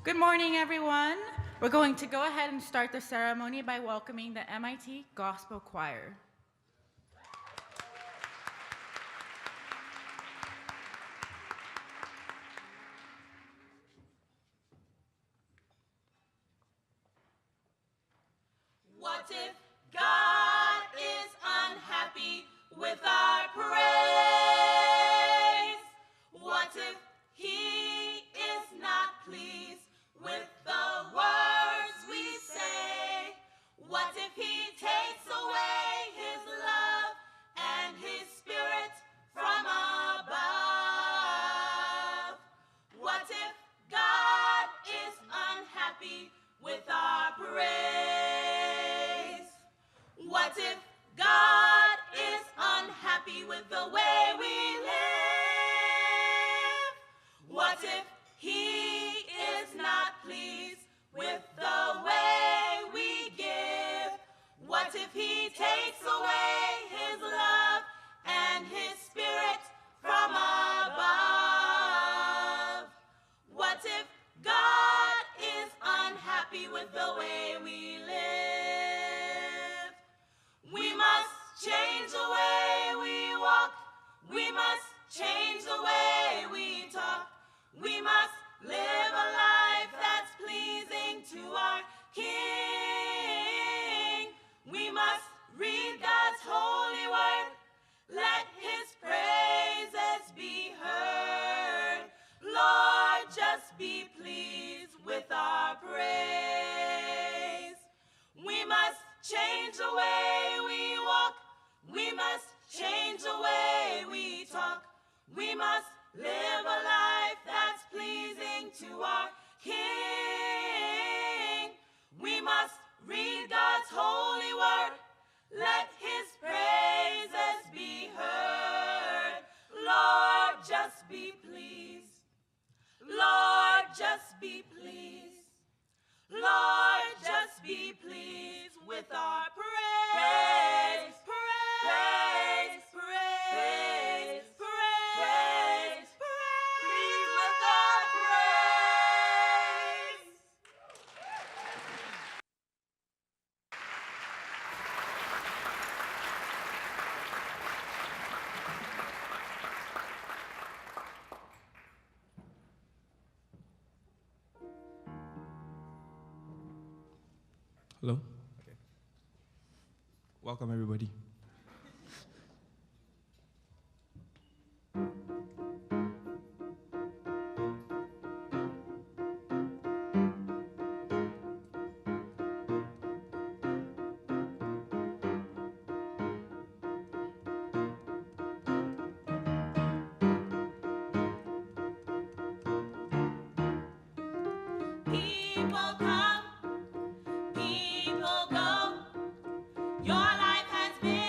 Good morning, everyone. We're going to go ahead and start the ceremony by welcoming the MIT Gospel Choir. What if God is unhappy with our praise? What if He is not pleased with the words we say? What if He takes away His love and His Spirit from above? What if God is unhappy with our praise? What if God is unhappy with the way we live? What if He is not pleased with the way we give? What if He takes away His love and His Spirit from above? What if God is unhappy with the way we live? We must change the way we walk. We must change the way we talk. We must live a life that's pleasing to our King. We must read God's holy word. Let His praises be heard. Lord, just be pleased with our praise. We must change the way we walk. We must change the way we talk. We must live a life that's pleasing to our King. We must read God's holy word. Let His praises be heard. Lord, just be pleased. Lord, just be pleased. Lord, just be pleased with our praise. Praise, praise, praise, praise, praise. Pleased with our praise. Hello? Okay. Welcome, everybody. People come, people go. Your life has been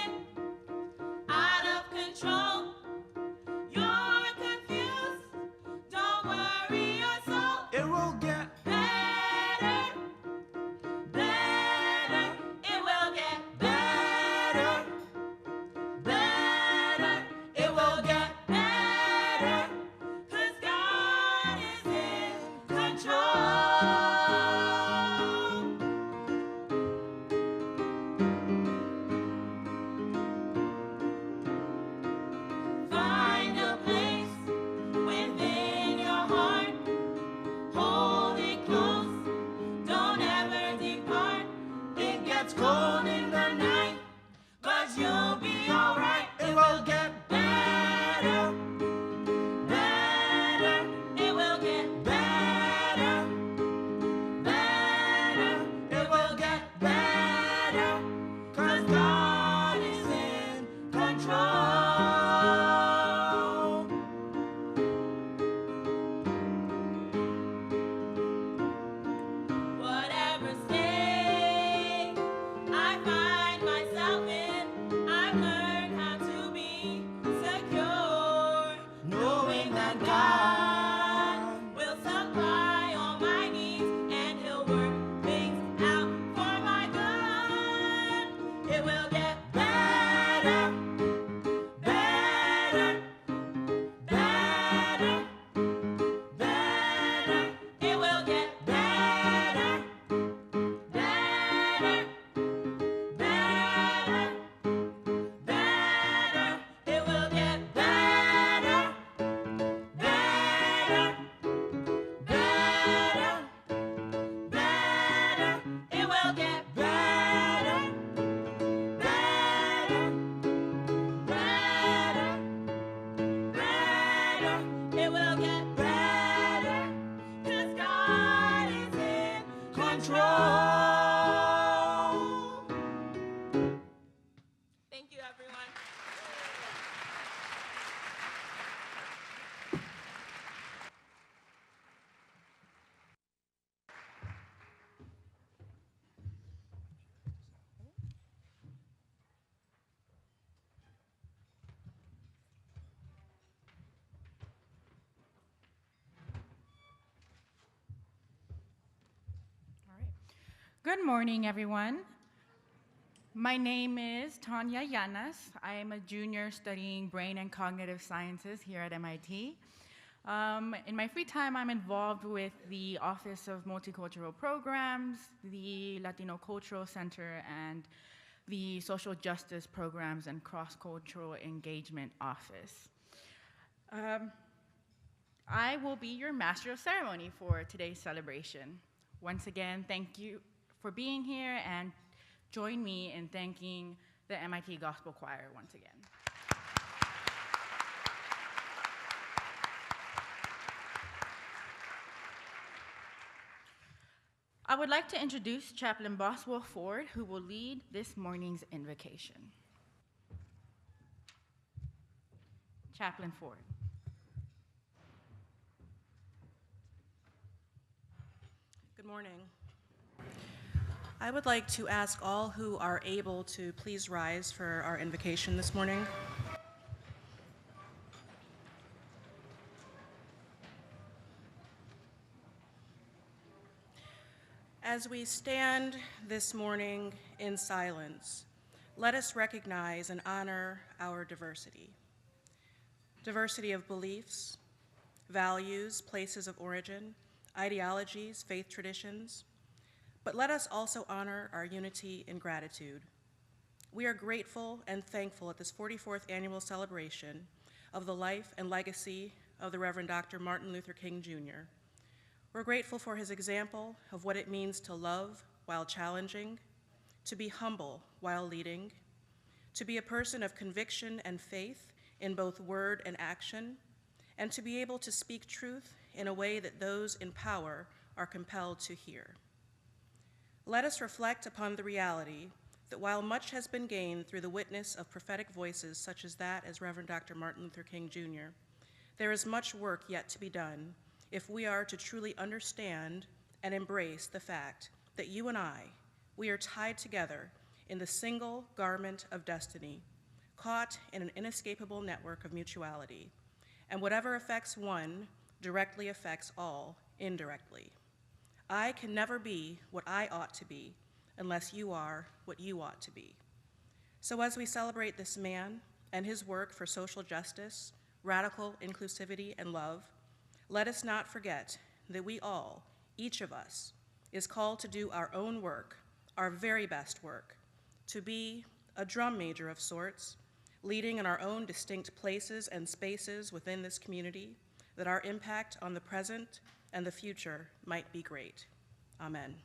Good morning, everyone. My name is Tanya Llanas. I am a junior studying brain and cognitive sciences here at MIT. In my free time, I'm involved with the Office of Multicultural Programs, the Latino Cultural Center, and the Social Justice Programs and Cross-Cultural Engagement Office. I will be your master of ceremony for today's celebration. Once again, thank you for being here, and join me in thanking the MIT Gospel Choir once again. I would like to introduce Chaplain Boswell Ford, who will lead this morning's invocation. Chaplain Ford. Good morning. I would like to ask all who are able to please rise for our invocation this morning. As we stand this morning in silence, let us recognize and honor our diversity. Diversity of beliefs, values, places of origin, ideologies, faith traditions, but let us also honor our unity in gratitude. We are grateful and thankful at this 44th annual celebration of the life and legacy of the Reverend Dr. Martin Luther King Jr. We're grateful for his example of what it means to love while challenging, to be humble while leading, to be a person of conviction and faith in both word and action, and to be able to speak truth in a way that those in power are compelled to hear. Let us reflect upon the reality that while much has been gained through the witness of prophetic voices such as that as Reverend Dr. Martin Luther King Jr., there is much work yet to be done if we are to truly understand and embrace the fact that you and I, we are tied together in the single garment of destiny, caught in an inescapable network of mutuality, and whatever affects one directly affects all indirectly. I can never be what I ought to be unless you are what you ought to be. So as we celebrate this man and his work for social justice, radical inclusivity, and love, let us not forget that we all, each of us, is called to do our own work, our very best work, to be a drum major of sorts, leading in our own distinct places and spaces within this community, that our impact on the present and the future might be great. Amen.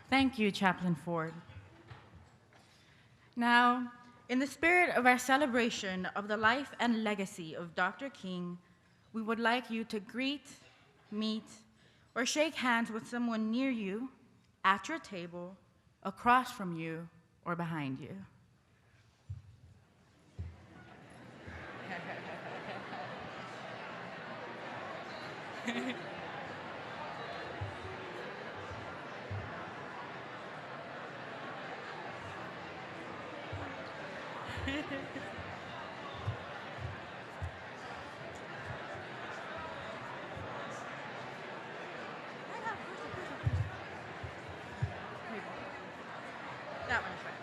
Thank you, Chaplain Ford. Now, in the spirit of our celebration of the life and legacy of Dr. King, we would like you to greet, meet, or shake hands with someone near you, at your table, across from you, or behind you. That one's right.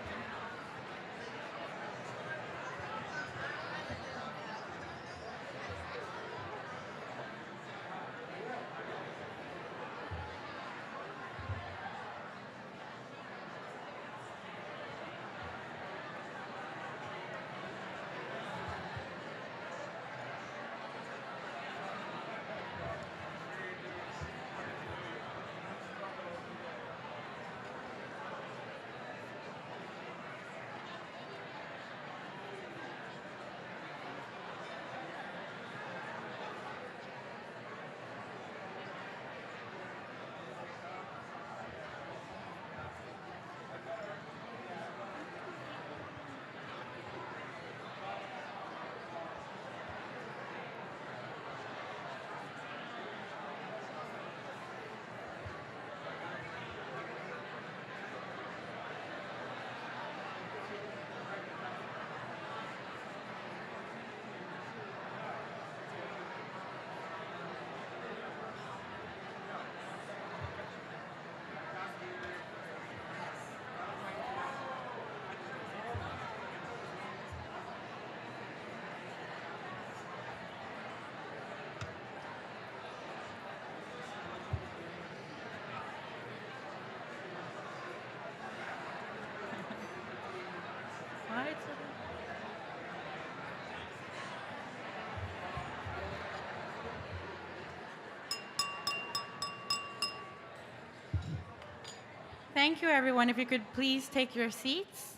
Thank you, everyone. If you could please take your seats.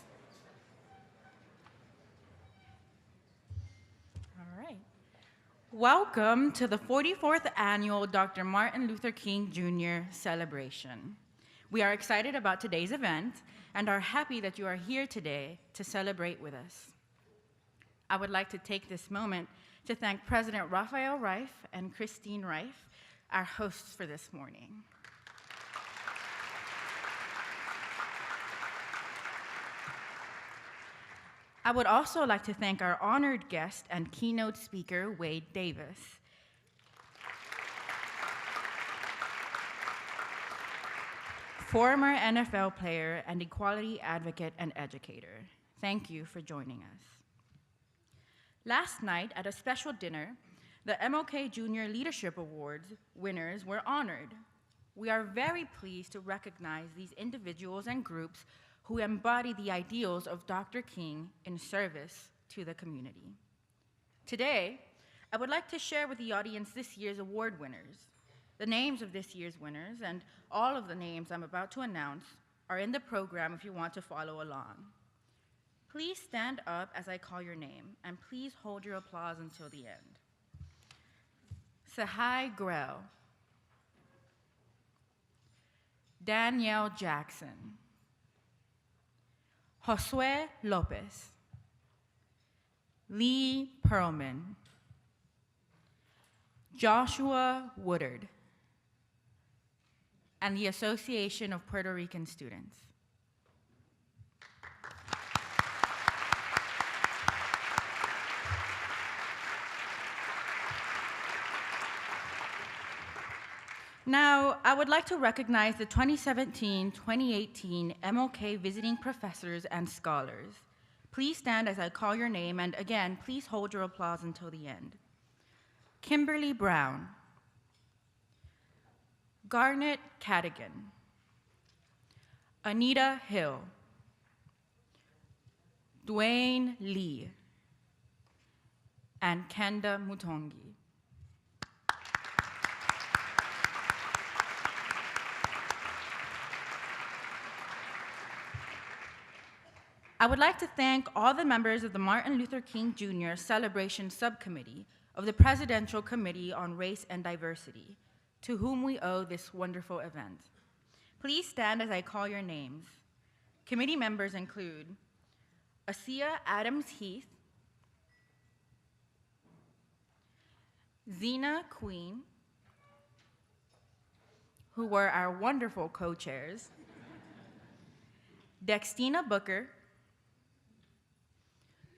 All right. Welcome to the 44th annual Dr. Martin Luther King Jr. celebration. We are excited about today's event and are happy that you are here today to celebrate with us. I would like to take this moment to thank President Raphael Reif and Christine Reif, our hosts for this morning. I would also like to thank our honored guest and keynote speaker, Wade Davis. Former NFL player and equality advocate and educator. Thank you for joining us. Last night at a special dinner, the MLK Junior Leadership Awards winners were honored. We are very pleased to recognize these individuals and groups who embody the ideals of Dr. King in service to the community. Today, I would like to share with the audience this year's award winners. The names of this year's winners and all of the names I'm about to announce are in the program if you want to follow along. Please stand up as I call your name, and please hold your applause until the end. Sahai Grell, Danielle Jackson, Josue Lopez, Lee Perlman, Joshua Woodard, and the Association of Puerto Rican Students. Now, I would like to recognize the 2017-2018 MLK Visiting Professors and Scholars. Please stand as I call your name, and again, please hold your applause until the end. Kimberly Brown, Garnet Cadigan, Anita Hill, Dwayne Lee, and Kenda Mutongi. I would like to thank all the members of the Martin Luther King Jr. Celebration Subcommittee of the Presidential Committee on Race and Diversity, to whom we owe this wonderful event. Please stand as I call your names. Committee members include Asia Adams Heath, Zena Queen, who were our wonderful co-chairs, Dextina Booker,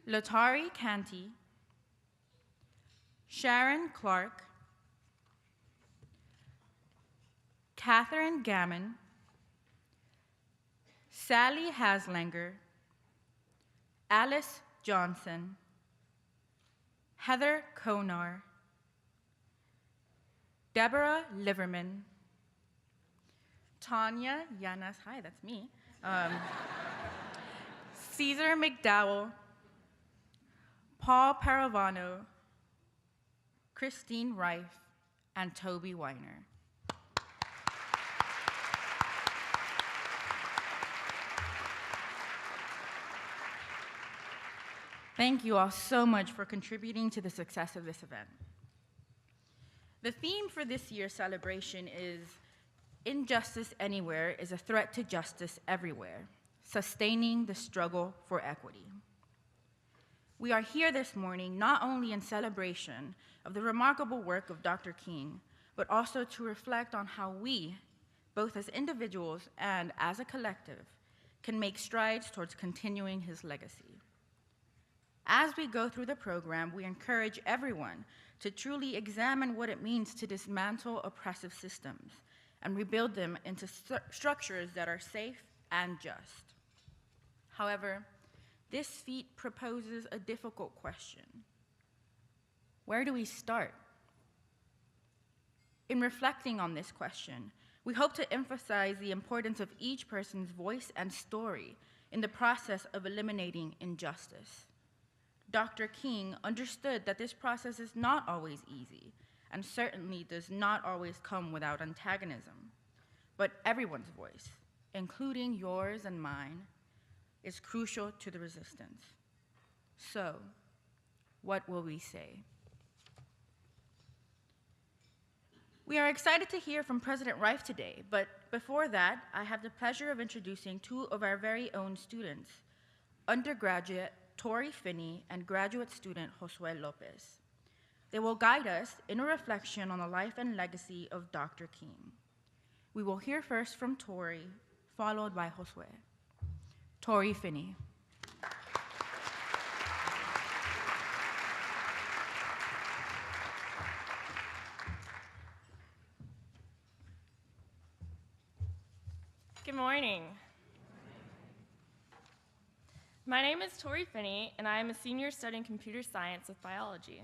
Latari Canty, Sharon Clark, Catherine Gammon, Sally Haslanger, Alice Johnson, Heather Konar, Deborah Liverman, Tanya Yanas, hi, that's me, Caesar McDowell, Paul Paravano, Christine Reif, and Toby Weiner. Thank you all so much for contributing to the success of this event. The theme for this year's celebration is Injustice Anywhere is a Threat to Justice Everywhere, Sustaining the Struggle for Equity. We are here this morning not only in celebration of the remarkable work of Dr. King, but also to reflect on how we, both as individuals and as a collective, can make strides towards continuing his legacy. As we go through the program, we encourage everyone to truly examine what it means to dismantle oppressive systems and rebuild them into structures that are safe and just. However, this feat proposes a difficult question. Where do we start? In reflecting on this question, we hope to emphasize the importance of each person's voice and story in the process of eliminating injustice. Dr. King understood that this process is not always easy, and certainly does not always come without antagonism. But everyone's voice, including yours and mine, is crucial to the resistance. So, what will we say? We are excited to hear from President Rife today, but before that, I have the pleasure of introducing two of our very own students, undergraduate Tori Finney and graduate student Josue Lopez. They will guide us in a reflection on the life and legacy of Dr. King. We will hear first from Tori, followed by Josue. Tori Finney. Good morning. My name is Tori Finney, and I am a senior studying computer science with biology.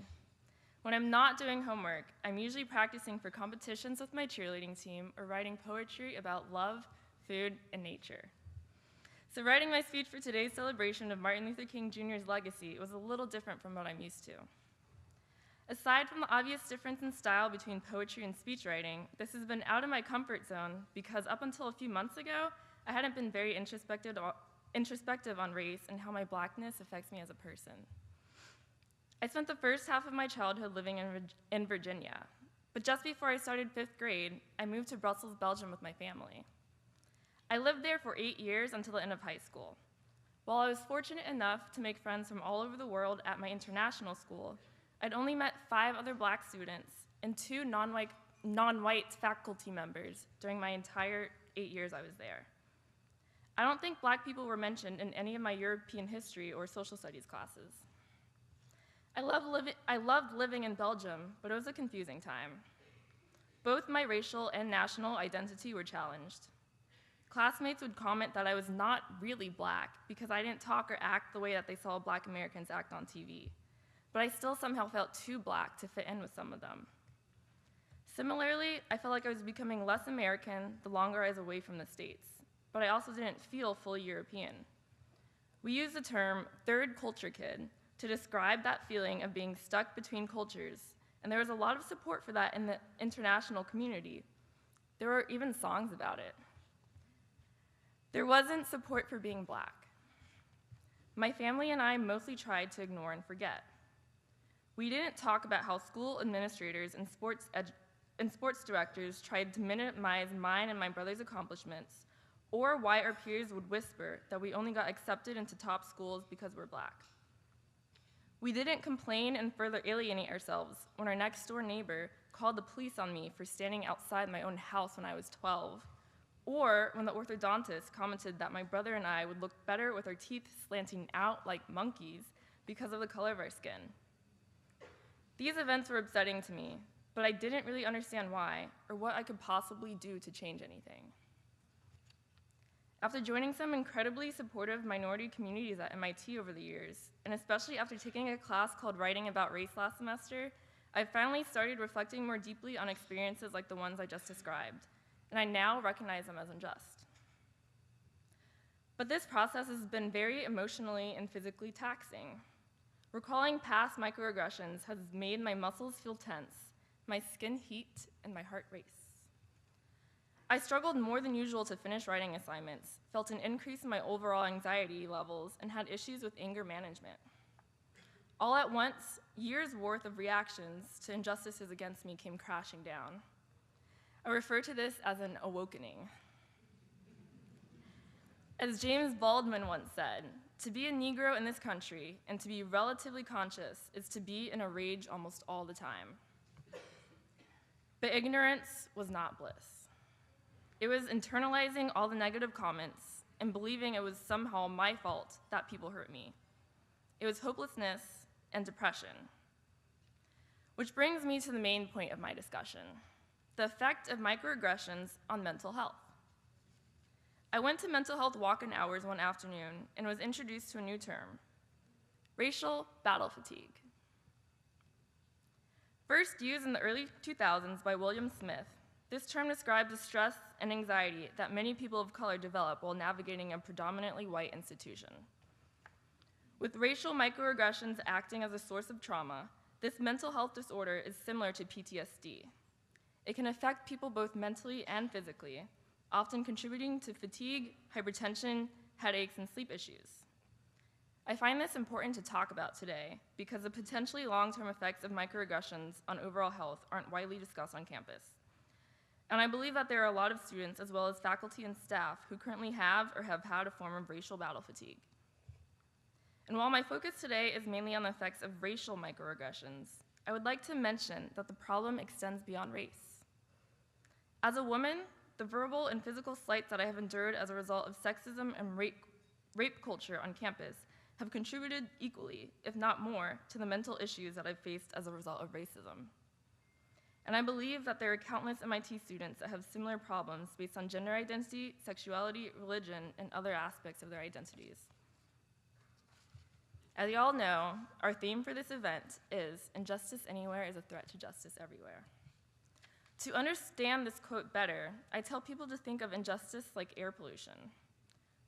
When I'm not doing homework, I'm usually practicing for competitions with my cheerleading team or writing poetry about love, food, and nature. So writing my speech for today's celebration of Martin Luther King Jr.'s legacy was a little different from what I'm used to. Aside from the obvious difference in style between poetry and speech writing, this has been out of my comfort zone because up until a few months ago, I hadn't been very introspective on race and how my blackness affects me as a person. I spent the first half of my childhood living in Virginia, but just before I started 5th grade, I moved to Brussels, Belgium with my family. I lived there for 8 years until the end of high school. While I was fortunate enough to make friends from all over the world at my international school, I'd only met 5 other black students and 2 non-white faculty members during my entire 8 years I was there. I don't think black people were mentioned in any of my European history or social studies classes. I loved living in Belgium, but it was a confusing time. Both my racial and national identity were challenged. Classmates would comment that I was not really black because I didn't talk or act the way that they saw black Americans act on TV. But I still somehow felt too black to fit in with some of them. Similarly, I felt like I was becoming less American the longer I was away from the States, but I also didn't feel fully European. We use the term third culture kid to describe that feeling of being stuck between cultures, and there was a lot of support for that in the international community. There were even songs about it. There wasn't support for being black. My family and I mostly tried to ignore and forget. We didn't talk about how school administrators and sports directors tried to minimize mine and my brother's accomplishments, or why our peers would whisper that we only got accepted into top schools because we're black. We didn't complain and further alienate ourselves when our next door neighbor called the police on me for standing outside my own house when I was 12, or when the orthodontist commented that my brother and I would look better with our teeth slanting out like monkeys because of the color of our skin. These events were upsetting to me, but I didn't really understand why or what I could possibly do to change anything. After joining some incredibly supportive minority communities at MIT over the years, and especially after taking a class called Writing About Race last semester, I finally started reflecting more deeply on experiences like the ones I just described, and I now recognize them as unjust. But this process has been very emotionally and physically taxing. Recalling past microaggressions has made my muscles feel tense, my skin heat, and my heart race. I struggled more than usual to finish writing assignments, felt an increase in my overall anxiety levels, and had issues with anger management. All at once, years' worth of reactions to injustices against me came crashing down. I refer to this as an awakening. As James Baldwin once said, to be a Negro in this country and to be relatively conscious is to be in a rage almost all the time. But ignorance was not bliss. It was internalizing all the negative comments and believing it was somehow my fault that people hurt me. It was hopelessness and depression. Which brings me to the main point of my discussion, the effect of microaggressions on mental health. I went to mental health walk-in hours one afternoon and was introduced to a new term, racial battle fatigue. First used in the early 2000s by William Smith, this term describes the stress and anxiety that many people of color develop while navigating a predominantly white institution. With racial microaggressions acting as a source of trauma, this mental health disorder is similar to PTSD. It can affect people both mentally and physically, often contributing to fatigue, hypertension, headaches, and sleep issues. I find this important to talk about today because the potentially long-term effects of microaggressions on overall health aren't widely discussed on campus. And I believe that there are a lot of students, as well as faculty and staff, who currently have or have had a form of racial battle fatigue. And while my focus today is mainly on the effects of racial microaggressions, I would like to mention that the problem extends beyond race. As a woman, the verbal and physical slights that I have endured as a result of sexism and rape culture on campus have contributed equally, if not more, to the mental issues that I've faced as a result of racism. And I believe that there are countless MIT students that have similar problems based on gender identity, sexuality, religion, and other aspects of their identities. As you all know, our theme for this event is "Injustice anywhere is a threat to justice everywhere." To understand this quote better, I tell people to think of injustice like air pollution.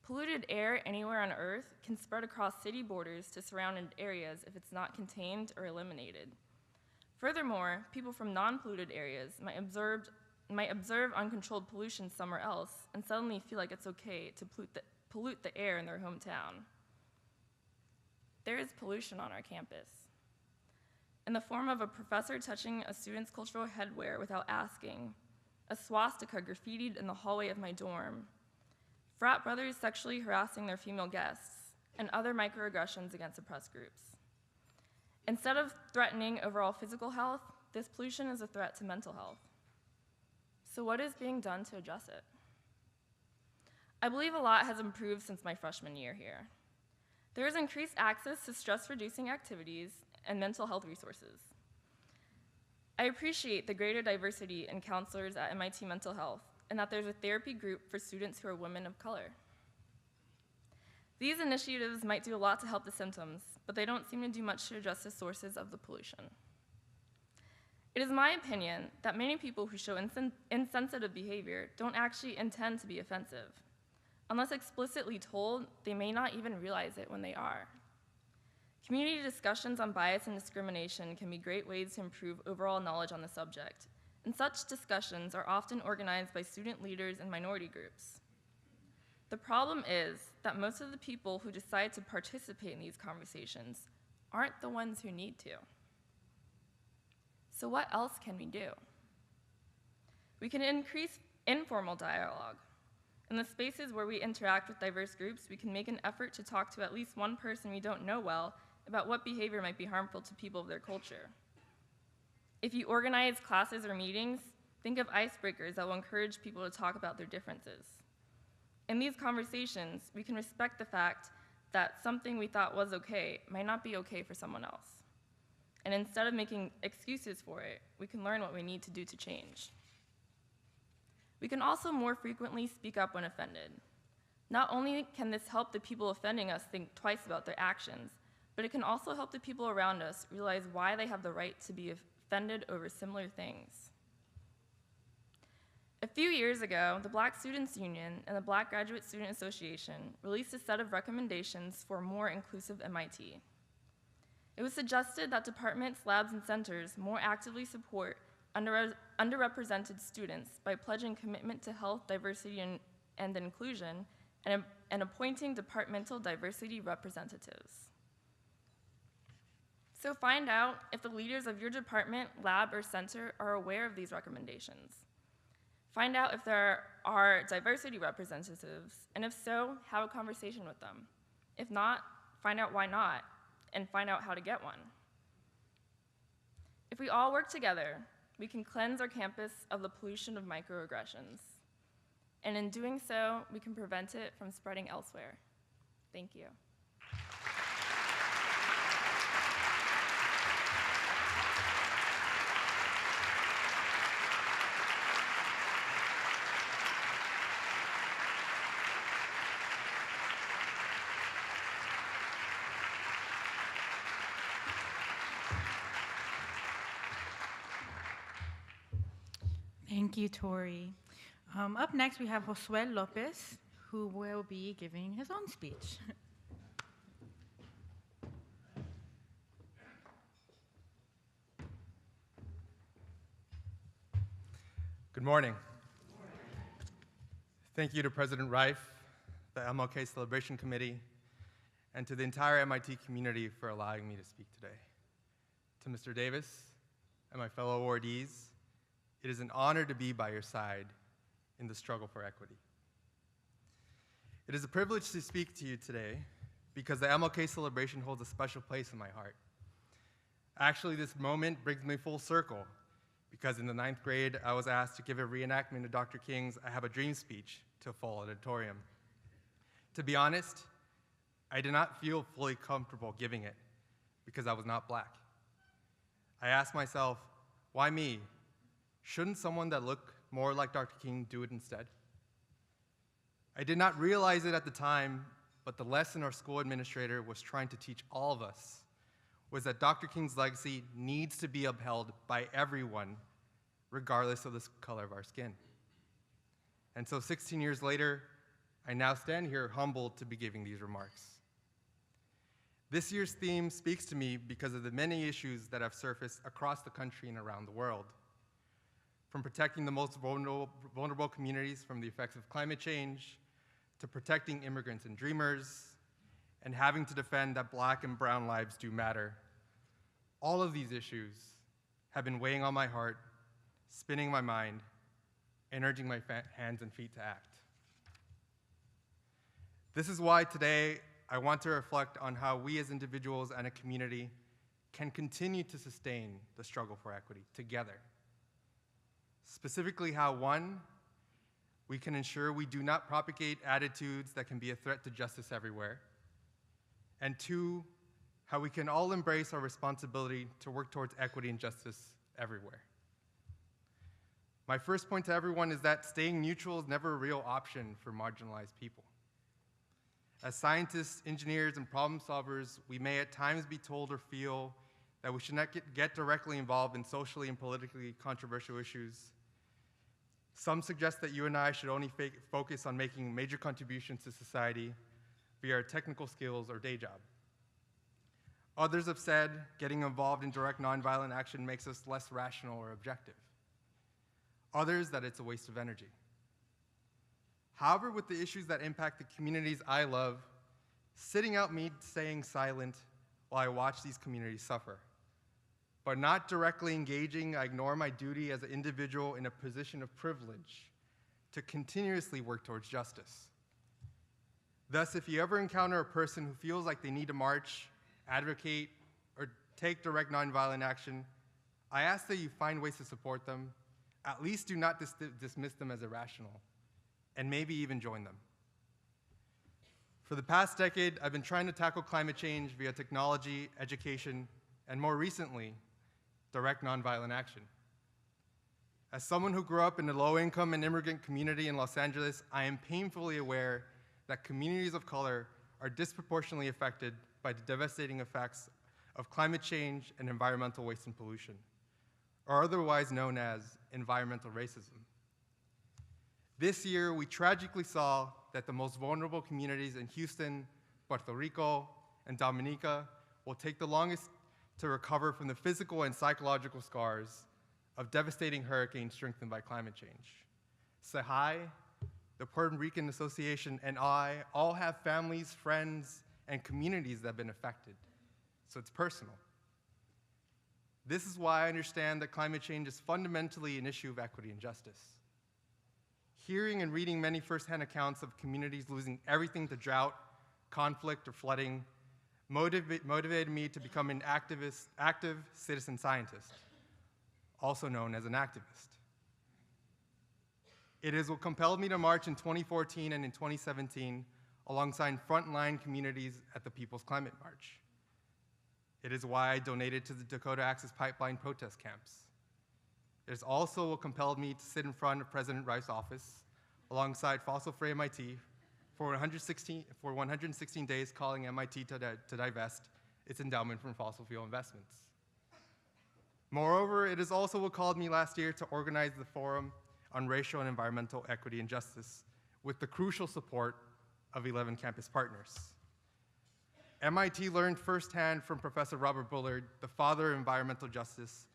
Polluted air anywhere on Earth can spread across city borders to surrounding areas if it's not contained or eliminated. Furthermore, people from non-polluted areas might observe uncontrolled pollution somewhere else and suddenly feel like it's okay to pollute the air in their hometown. There is pollution on our campus, in the form of a professor touching a student's cultural headwear without asking, a swastika graffitied in the hallway of my dorm, frat brothers sexually harassing their female guests, and other microaggressions against oppressed groups. Instead of threatening overall physical health, this pollution is a threat to mental health. So what is being done to address it? I believe a lot has improved since my freshman year here. There is increased access to stress-reducing activities and mental health resources. I appreciate the greater diversity in counselors at MIT Mental Health and that there's a therapy group for students who are women of color. These initiatives might do a lot to help the symptoms, but they don't seem to do much to address the sources of the pollution. It is my opinion that many people who show insensitive behavior don't actually intend to be offensive. Unless explicitly told, they may not even realize it when they are. Community discussions on bias and discrimination can be great ways to improve overall knowledge on the subject, and such discussions are often organized by student leaders and minority groups. The problem is that most of the people who decide to participate in these conversations aren't the ones who need to. So what else can we do? We can increase informal dialogue. In the spaces where we interact with diverse groups, we can make an effort to talk to at least one person we don't know well about what behavior might be harmful to people of their culture. If you organize classes or meetings, think of icebreakers that will encourage people to talk about their differences. In these conversations, we can respect the fact that something we thought was okay might not be okay for someone else. And instead of making excuses for it, we can learn what we need to do to change. We can also more frequently speak up when offended. Not only can this help the people offending us think twice about their actions, but it can also help the people around us realize why they have the right to be offended over similar things. A few years ago, the Black Students Union and the Black Graduate Student Association released a set of recommendations for a more inclusive MIT. It was suggested that departments, labs, and centers more actively support underrepresented students by pledging commitment to health, diversity, and inclusion, and appointing departmental diversity representatives. So find out if the leaders of your department, lab, or center are aware of these recommendations. Find out if there are diversity representatives, and if so, have a conversation with them. If not, find out why not, and find out how to get one. If we all work together, we can cleanse our campus of the pollution of microaggressions. And in doing so, we can prevent it from spreading elsewhere. Thank you. Thank you, Tori. Up next, we have Josué Lopez, who will be giving his own speech. Good morning. Thank you to President Rife, the MLK Celebration Committee, and to the entire MIT community for allowing me to speak today. To Mr. Davis and my fellow awardees, it is an honor to be by your side in the struggle for equity. It is a privilege to speak to you today because the MLK celebration holds a special place in my heart. Actually, this moment brings me full circle because in the 9th grade, I was asked to give a reenactment of Dr. King's I Have a Dream speech to a full auditorium. To be honest, I did not feel fully comfortable giving it because I was not Black. I asked myself, why me? Shouldn't someone that looked more like Dr. King do it instead? I did not realize it at the time, but the lesson our school administrator was trying to teach all of us was that Dr. King's legacy needs to be upheld by everyone, regardless of the color of our skin. And so 16 years later, I now stand here humbled to be giving these remarks. This year's theme speaks to me because of the many issues that have surfaced across the country and around the world. From protecting the most vulnerable communities from the effects of climate change, to protecting immigrants and dreamers, and having to defend that Black and brown lives do matter. All of these issues have been weighing on my heart, spinning my mind, and urging my hands and feet to act. This is why today I want to reflect on how we as individuals and a community can continue to sustain the struggle for equity together. Specifically how, one, we can ensure we do not propagate attitudes that can be a threat to justice everywhere, and two, how we can all embrace our responsibility to work towards equity and justice everywhere. My first point to everyone is that staying neutral is never a real option for marginalized people. As scientists, engineers, and problem solvers, we may at times be told or feel that we should not get directly involved in socially and politically controversial issues. Some suggest that you and I should only focus on making major contributions to society via our technical skills or day job. Others have said getting involved in direct nonviolent action makes us less rational or objective. Others that it's a waste of energy. However, with the issues that impact the communities I love, sitting out means staying silent while I watch these communities suffer. But not directly engaging, I ignore my duty as an individual in a position of privilege to continuously work towards justice. Thus, if you ever encounter a person who feels like they need to march, advocate, or take direct nonviolent action, I ask that you find ways to support them. At least do not dismiss them as irrational, and maybe even join them. For the past decade, I've been trying to tackle climate change via technology, education, and more recently, direct nonviolent action. As someone who grew up in a low-income and immigrant community in Los Angeles, I am painfully aware that communities of color are disproportionately affected by the devastating effects of climate change and environmental waste and pollution, or otherwise known as environmental racism. This year, we tragically saw that the most vulnerable communities in Houston, Puerto Rico, and Dominica will take the longest to recover from the physical and psychological scars of devastating hurricanes strengthened by climate change. SAHI, the Puerto Rican Association, and I all have families, friends, and communities that have been affected, so it's personal. This is why I understand that climate change is fundamentally an issue of equity and justice. Hearing and reading many firsthand accounts of communities losing everything to drought, conflict, or flooding motivated me to become an active citizen scientist, also known as an activist. It is what compelled me to march in 2014 and in 2017 alongside frontline communities at the People's Climate March. It is why I donated to the Dakota Access Pipeline protest camps. It is also what compelled me to sit in front of President Rife's office alongside Fossil Free MIT for 116 days, calling MIT to divest its endowment from fossil fuel investments. Moreover, it is also what called me last year to organize the Forum on Racial and Environmental Equity and Justice with the crucial support of 11 campus partners. MIT learned firsthand from Professor Robert Bullard, the father of environmental justice,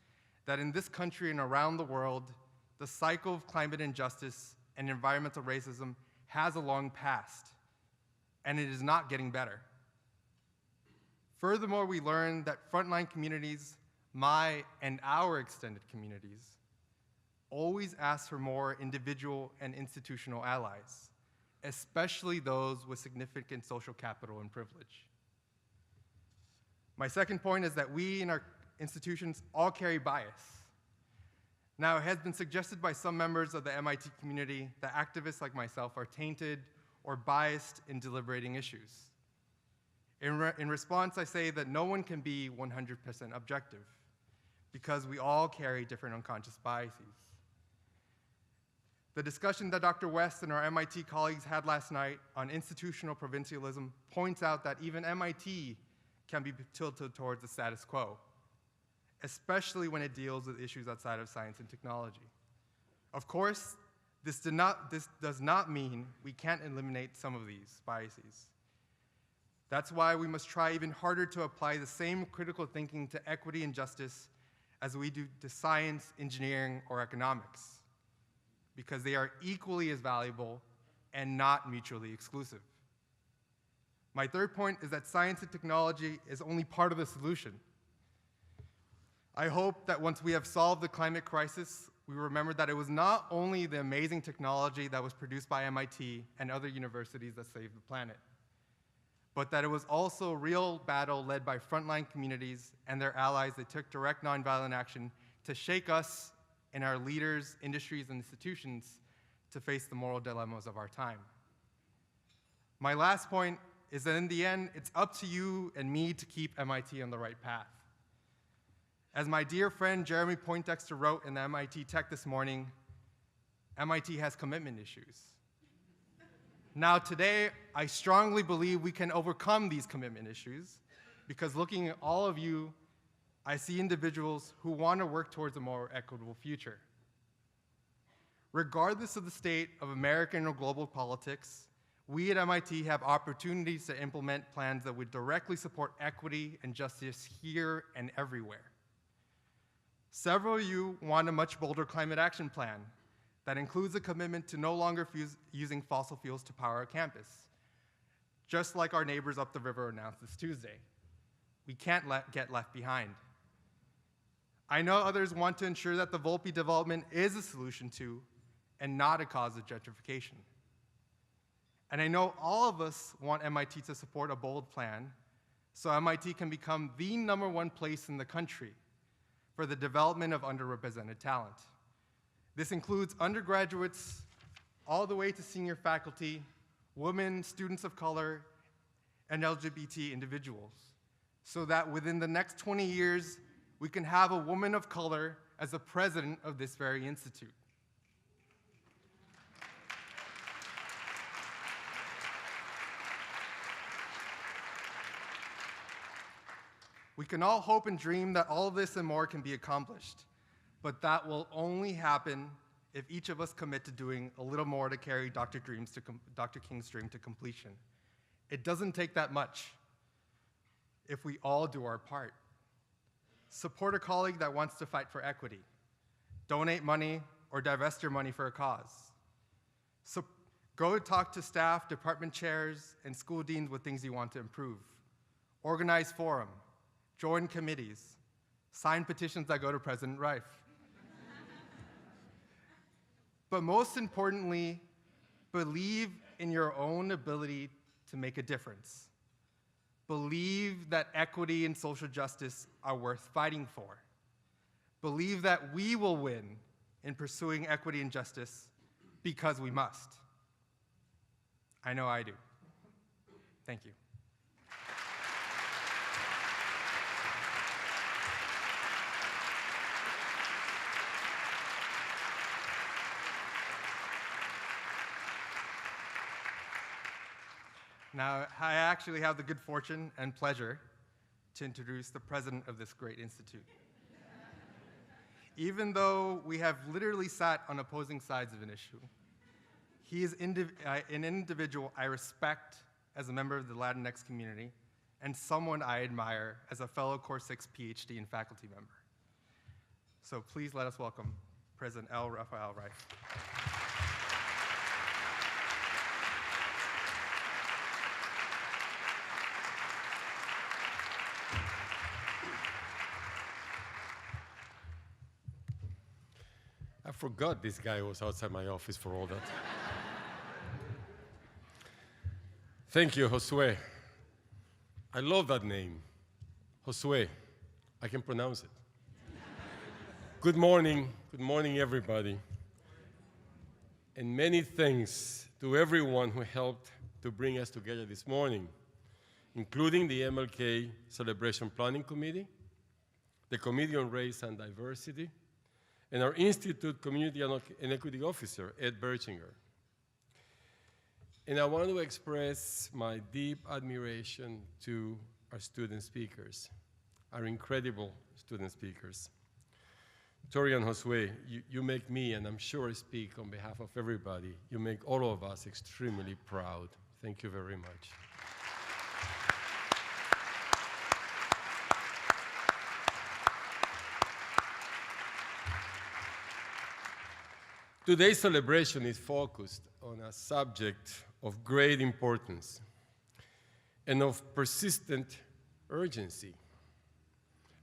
that in this country and around the world, the cycle of climate injustice and environmental racism has a long past, and it is not getting better. Furthermore, we learned that frontline communities, my and our extended communities, always ask for more individual and institutional allies, especially those with significant social capital and privilege. My second point is that we in our institutions all carry bias. Now, it has been suggested by some members of the MIT community that activists like myself are tainted or biased in deliberating issues. In response, I say that no one can be 100% objective because we all carry different unconscious biases. The discussion that Dr. West and our MIT colleagues had last night on institutional provincialism points out that even MIT can be tilted towards the status quo, especially when it deals with issues outside of science and technology. Of course, this does not mean we can't eliminate some of these biases. That's why we must try even harder to apply the same critical thinking to equity and justice as we do to science, engineering, or economics, because they are equally as valuable and not mutually exclusive. My third point is that science and technology is only part of the solution. I hope that once we have solved the climate crisis, we remember that it was not only the amazing technology that was produced by MIT and other universities that saved the planet, but that it was also a real battle led by frontline communities and their allies that took direct nonviolent action to shake us and our leaders, industries, and institutions to face the moral dilemmas of our time. My last point is that in the end, it's up to you and me to keep MIT on the right path. As my dear friend Jeremy Poindexter wrote in the MIT Tech this morning, MIT has commitment issues. Now today, I strongly believe we can overcome these commitment issues because looking at all of you, I see individuals who want to work towards a more equitable future. Regardless of the state of American or global politics, we at MIT have opportunities to implement plans that would directly support equity and justice here and everywhere. Several of you want a much bolder climate action plan that includes a commitment to no longer using fossil fuels to power our campus, just like our neighbors up the river announced this Tuesday. We can't get left behind. I know others want to ensure that the Volpe development is a solution to and not a cause of gentrification. And I know all of us want MIT to support a bold plan so MIT can become the #1 place in the country for the development of underrepresented talent. This includes undergraduates all the way to senior faculty, women, students of color, and LGBT individuals, so that within the next 20 years, we can have a woman of color as the president of this very institute. We can all hope and dream that all of this and more can be accomplished, but that will only happen if each of us commit to doing a little more to carry Dr. King's dream to completion. It doesn't take that much if we all do our part. Support a colleague that wants to fight for equity. Donate money or divest your money for a cause. So go talk to staff, department chairs, and school deans with things you want to improve. Organize forum. Join committees. Sign petitions that go to President Reif. But most importantly, believe in your own ability to make a difference. Believe that equity and social justice are worth fighting for. Believe that we will win in pursuing equity and justice because we must. I know I do. Thank you. Now, I actually have the good fortune and pleasure to introduce the president of this great institute. Even though we have literally sat on opposing sides of an issue, he is an individual I respect as a member of the Latinx community and someone I admire as a fellow Core 6 PhD and faculty member. So please let us welcome President L. Rafael Reif. forgot this guy was outside my office for all that. Thank you, Josue. I love that name, Josue. I can pronounce it. Good morning, everybody. And many thanks to everyone who helped to bring us together this morning, including the MLK Celebration Planning Committee, the Committee on Race and Diversity, and our Institute Community and Equity Officer, Ed Berchinger. And I want to express my deep admiration to our student speakers, our incredible student speakers. Tori and Josue, you make me, and I'm sure I speak on behalf of everybody, you make all of us extremely proud. Thank you very much. Today's celebration is focused on a subject of great importance and of persistent urgency.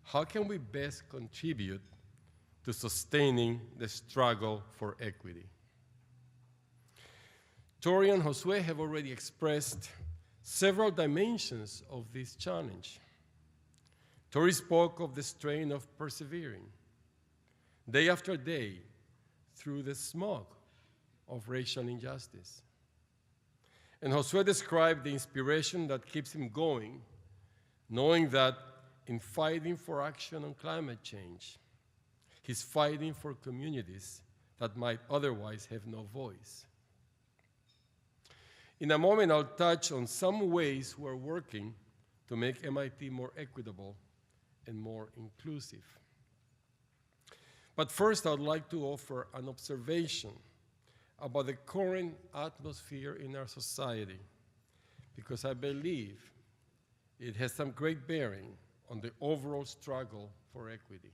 How can we best contribute to sustaining the struggle for equity? Tori and Josue have already expressed several dimensions of this challenge. Tori spoke of the strain of persevering, day after day, through the smog of racial injustice. And Josue described the inspiration that keeps him going, knowing that in fighting for action on climate change, he's fighting for communities that might otherwise have no voice. In a moment, I'll touch on some ways we're working to make MIT more equitable and more inclusive. But first, I'd like to offer an observation about the current atmosphere in our society, because I believe it has some great bearing on the overall struggle for equity.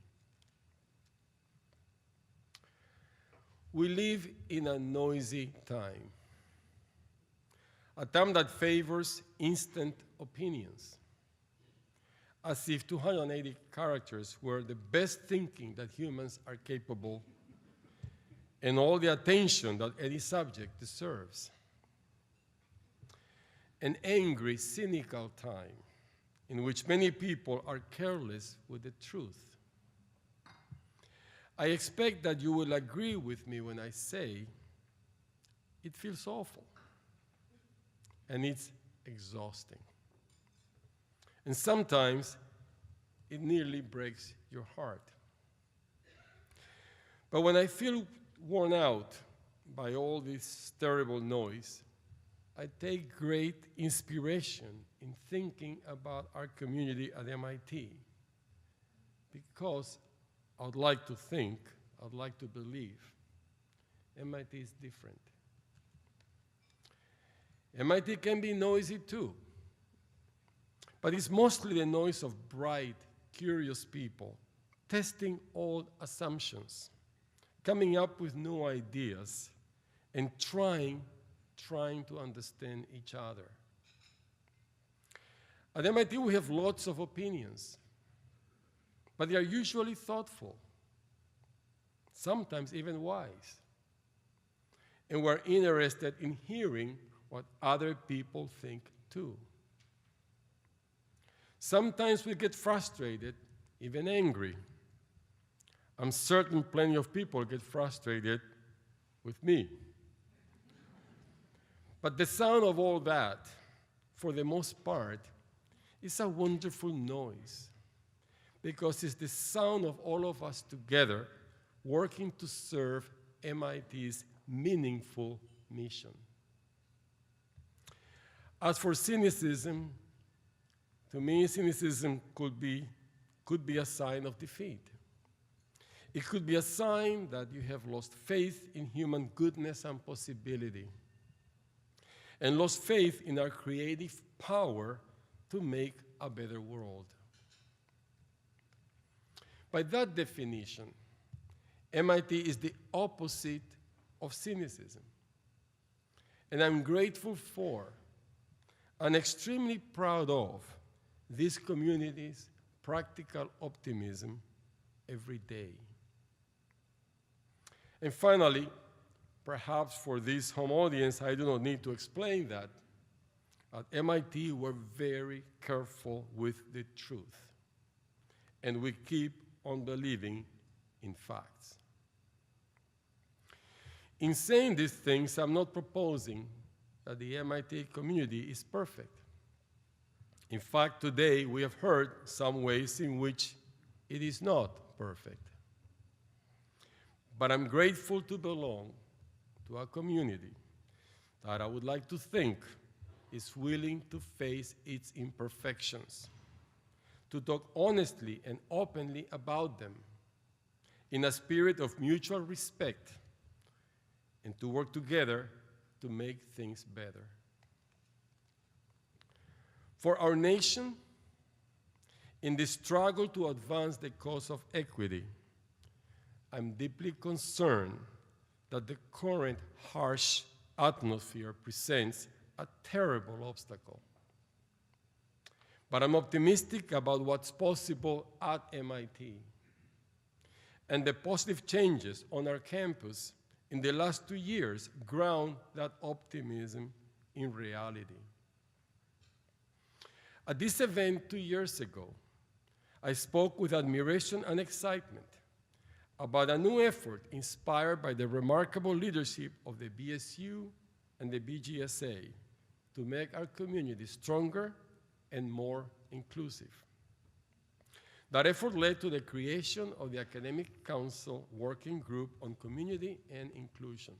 We live in a noisy time, a time that favors instant opinions, as if 280 characters were the best thinking that humans are capable and all the attention that any subject deserves. An angry, cynical time in which many people are careless with the truth. I expect that you will agree with me when I say it feels awful and it's exhausting. And sometimes it nearly breaks your heart. But when I feel worn out by all this terrible noise, I take great inspiration in thinking about our community at MIT, because I'd like to think, I'd like to believe, MIT is different. MIT can be noisy too, but it's mostly the noise of bright, curious people testing old assumptions, coming up with new ideas, and trying to understand each other. At MIT, we have lots of opinions, but they are usually thoughtful, sometimes even wise. And we're interested in hearing what other people think too. Sometimes we get frustrated, even angry. I'm certain plenty of people get frustrated with me. But the sound of all that, for the most part, is a wonderful noise, because it's the sound of all of us together working to serve MIT's meaningful mission. As for cynicism, to me, cynicism could be a sign of defeat. It could be a sign that you have lost faith in human goodness and possibility, and lost faith in our creative power to make a better world. By that definition, MIT is the opposite of cynicism. And I'm grateful for and extremely proud of this community's practical optimism every day. And finally, perhaps for this home audience, I do not need to explain that. At MIT, we're very careful with the truth, and we keep on believing in facts. In saying these things, I'm not proposing that the MIT community is perfect. In fact, today we have heard some ways in which it is not perfect. But I'm grateful to belong to a community that I would like to think is willing to face its imperfections, to talk honestly and openly about them in a spirit of mutual respect, and to work together to make things better. For our nation, in the struggle to advance the cause of equity, I'm deeply concerned that the current harsh atmosphere presents a terrible obstacle. But I'm optimistic about what's possible at MIT and the positive changes on our campus in the last 2 years ground that optimism in reality. At this event 2 years ago, I spoke with admiration and excitement about a new effort inspired by the remarkable leadership of the BSU and the BGSA to make our community stronger and more inclusive. That effort led to the creation of the Academic Council Working Group on Community and Inclusion.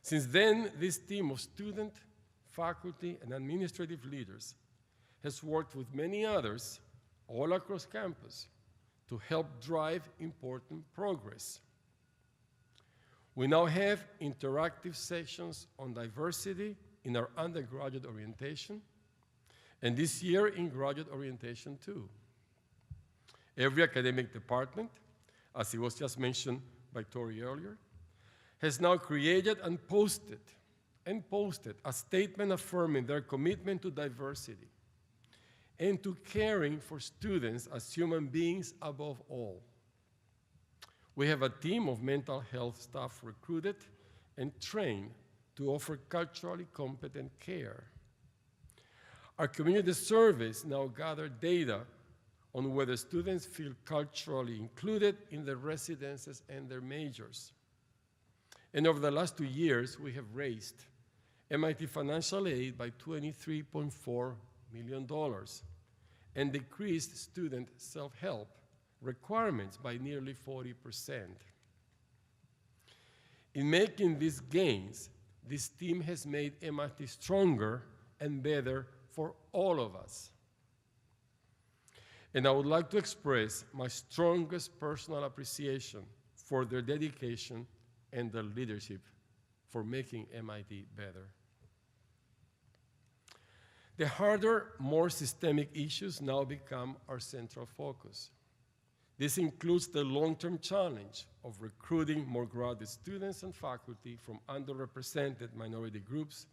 Since then, this team of student, faculty, and administrative leaders has worked with many others all across campus to help drive important progress. We now have interactive sessions on diversity in our undergraduate orientation, and this year in graduate orientation too. Every academic department, as it was just mentioned by Tori earlier, has now created and posted a statement affirming their commitment to diversity and to caring for students as human beings above all. We have a team of mental health staff recruited and trained to offer culturally competent care. Our community surveys now gather data on whether students feel culturally included in their residences and their majors. And over the last 2 years, we have raised MIT financial aid by $23.4 million and decreased student self-help requirements by nearly 40%. In making these gains, this team has made MIT stronger and better for all of us. And I would like to express my strongest personal appreciation for their dedication and their leadership for making MIT better. The harder, more systemic issues now become our central focus. This includes the long-term challenge of recruiting more graduate students and faculty from underrepresented minority groups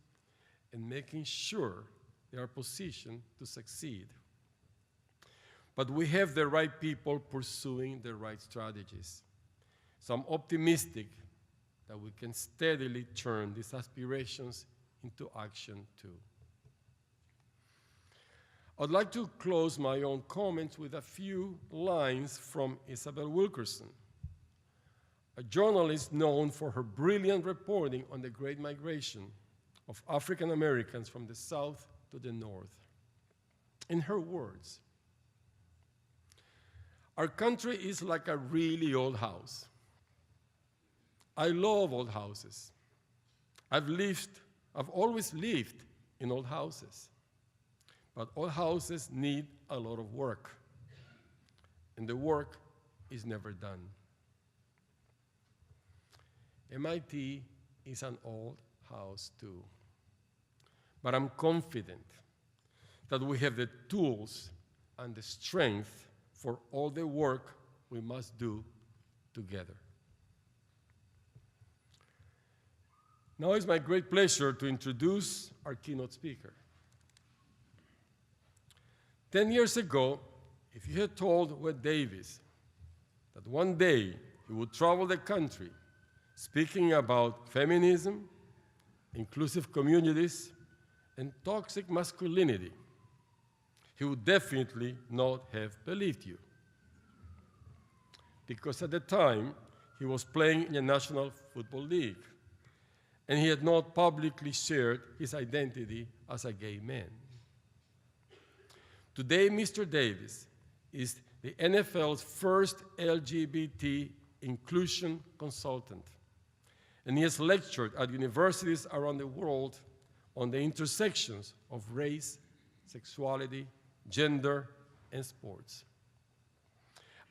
and making sure they are positioned to succeed. But we have the right people pursuing the right strategies. So I'm optimistic that we can steadily turn these aspirations into action too. I'd like to close my own comments with a few lines from Isabel Wilkerson, a journalist known for her brilliant reporting on the Great Migration of African Americans from the South to the North. In her words, "Our country is like a really old house. I love old houses. I've always lived in old houses. But old houses need a lot of work, and the work is never done." MIT is an old house too, but I'm confident that we have the tools and the strength for all the work we must do together. Now it's my great pleasure to introduce our keynote speaker. 10 years ago, if you had told Wed Davis that one day he would travel the country speaking about feminism, inclusive communities, and toxic masculinity, he would definitely not have believed you. Because at the time, he was playing in a national football league, and he had not publicly shared his identity as a gay man. Today, Mr. Davis is the NFL's first LGBT inclusion consultant, and he has lectured at universities around the world on the intersections of race, sexuality, gender, and sports.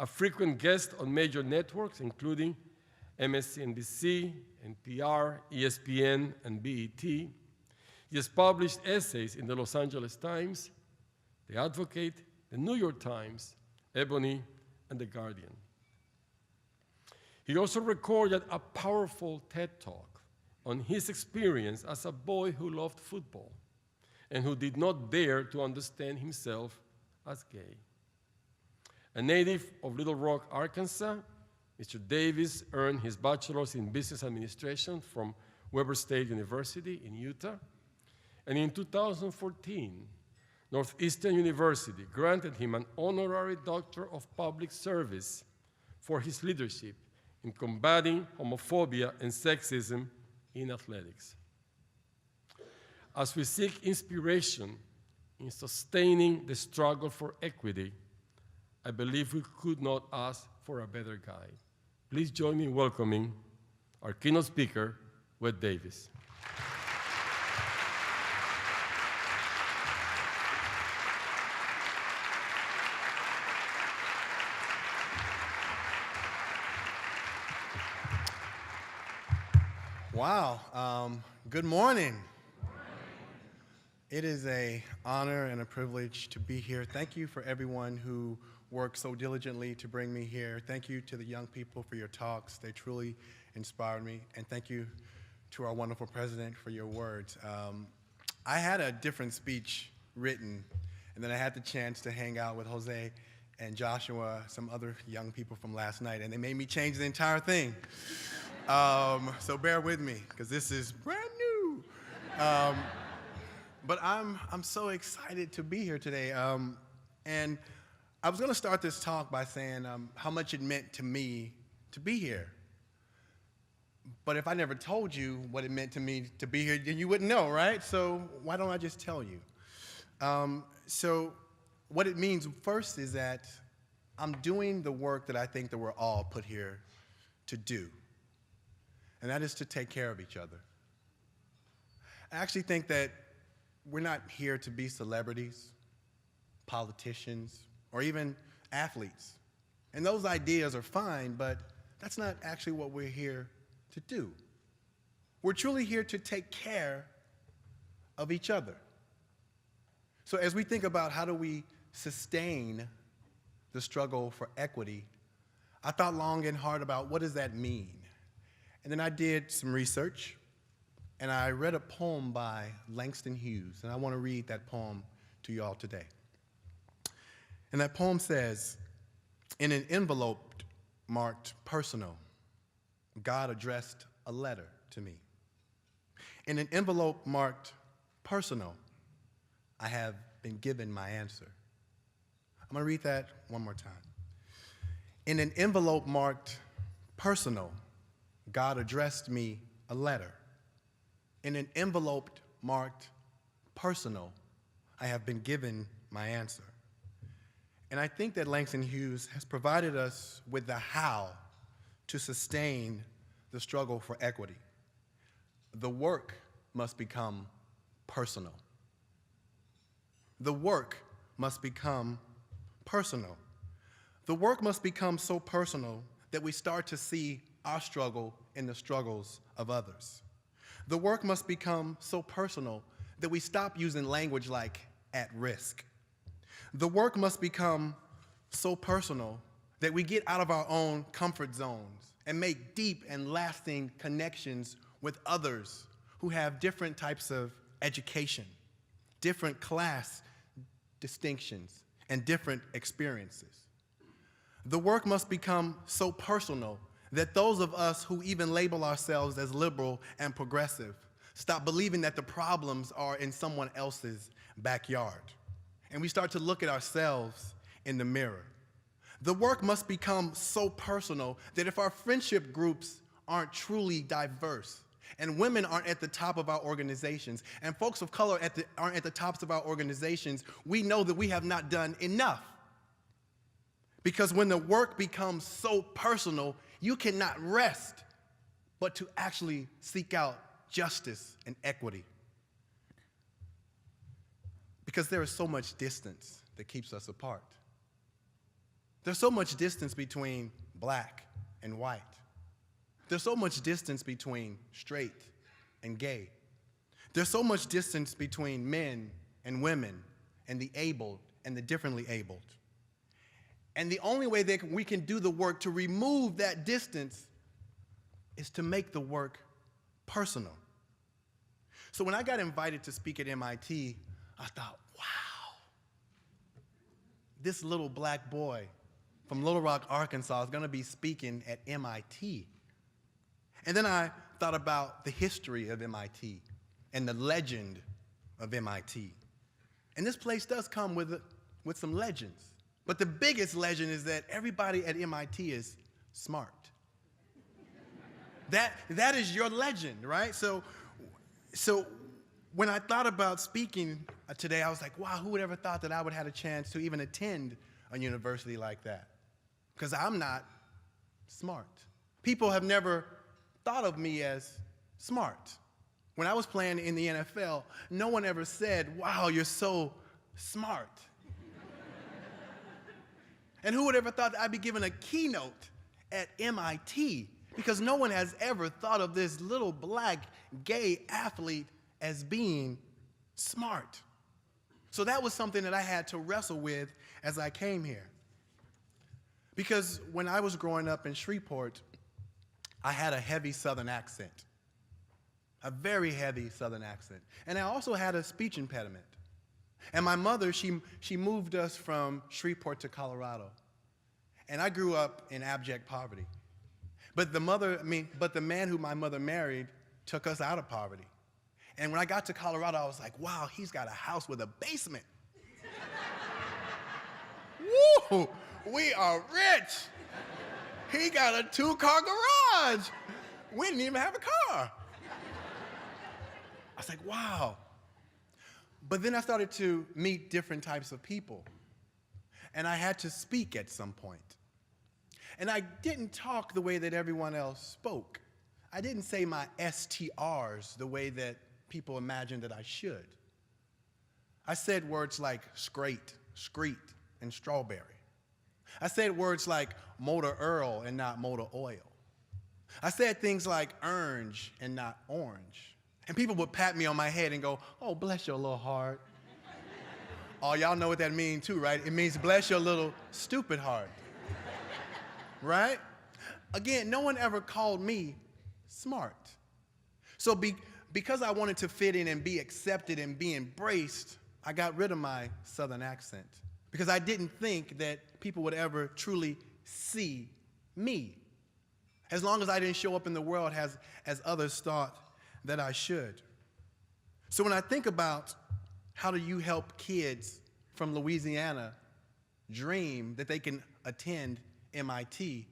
A frequent guest on major networks, including MSNBC, NPR, ESPN, and BET, he has published essays in the Los Angeles Times, The Advocate, the New York Times, Ebony, and The Guardian. He also recorded a powerful TED Talk on his experience as a boy who loved football and who did not dare to understand himself as gay. A native of Little Rock, Arkansas, Mr. Davis earned his bachelor's in business administration from Weber State University in Utah. And in 2014, Northeastern University granted him an honorary Doctor of Public Service for his leadership in combating homophobia and sexism in athletics. As we seek inspiration in sustaining the struggle for equity, I believe we could not ask for a better guide. Please join me in welcoming our keynote speaker, Wed Davis. Wow. Good morning. It is an honor and a privilege to be here. Thank you for everyone who worked so diligently to bring me here. Thank you to the young people for your talks. They truly inspired me. And thank you to our wonderful president for your words. I had a different speech written, and then I had the chance to hang out with Jose and Joshua, some other young people from last night, and they made me change the entire thing. So bear with me, because this is brand new. But I'm so excited to be here today. And I was going to start this talk by saying how much it meant to me to be here. But if I never told you what it meant to me to be here, then you wouldn't know, right? So why don't I just tell you? So what it means first is that I'm doing the work that I think that we're all put here to do. And that is to take care of each other. I actually think that we're not here to be celebrities, politicians, or even athletes. And those ideas are fine, but that's not actually what we're here to do. We're truly here to take care of each other. So as we think about how do we sustain the struggle for equity, I thought long and hard about what does that mean? And then I did some research, and I read a poem by Langston Hughes, and I want to read that poem to you all today. And that poem says, in an envelope marked personal, God addressed a letter to me. In an envelope marked personal, I have been given my answer. I'm going to read that one more time. In an envelope marked personal, God addressed me a letter. In an envelope marked personal, I have been given my answer. And I think that Langston Hughes has provided us with the how to sustain the struggle for equity. The work must become personal. The work must become personal. The work must become so personal that we start to see our struggle in the struggles of others. The work must become so personal that we stop using language like at risk. The work must become so personal that we get out of our own comfort zones and make deep and lasting connections with others who have different types of education, different class distinctions, and different experiences. The work must become so personal that those of us who even label ourselves as liberal and progressive stop believing that the problems are in someone else's backyard. And we start to look at ourselves in the mirror. The work must become so personal that if our friendship groups aren't truly diverse, and women aren't at the top of our organizations, and folks of color aren't at the tops of our organizations, we know that we have not done enough. Because when the work becomes so personal, you cannot rest but to actually seek out justice and equity. Because there is so much distance that keeps us apart. There's so much distance between black and white. There's so much distance between straight and gay. There's so much distance between men and women and the abled and the differently abled. And the only way that we can do the work to remove that distance is to make the work personal. So when I got invited to speak at MIT, I thought, wow, this little black boy from Little Rock, Arkansas is going to be speaking at MIT. And then I thought about the history of MIT and the legend of MIT. And this place does come with some legends. But the biggest legend is that everybody at MIT is smart. That is your legend, right? So when I thought about speaking today, I was like, wow, who would ever thought that I would have a chance to even attend a university like that? Because I'm not smart. People have never thought of me as smart. When I was playing in the NFL, no one ever said, wow, you're so smart. And who would ever thought that I'd be given a keynote at MIT? Because no one has ever thought of this little black gay athlete as being smart. So that was something that I had to wrestle with as I came here. Because when I was growing up in Shreveport, I had a heavy Southern accent, a very heavy Southern accent. And I also had a speech impediment. And my mother, she moved us from Shreveport to Colorado. And I grew up in abject poverty. But the man who my mother married took us out of poverty. And when I got to Colorado, I was like, wow, he's got a house with a basement. Woo! We are rich. He got a 2-car garage. We didn't even have a car. I was like, wow. But then I started to meet different types of people. And I had to speak at some point. And I didn't talk the way that everyone else spoke. I didn't say my STRs the way that people imagined that I should. I said words like scrate, screet, and strawberry. I said words like motor Earl and not motor oil. I said things like orange and not orange. And people would pat me on my head and go, oh, bless your little heart. Oh, y'all know what that means too, right? It means bless your little stupid heart. Right? Again, no one ever called me smart. So because I wanted to fit in and be accepted and be embraced, I got rid of my Southern accent. Because I didn't think that people would ever truly see me, as long as I didn't show up in the world as others thought that I should. So when I think about how do you help kids from Louisiana dream that they can attend MIT,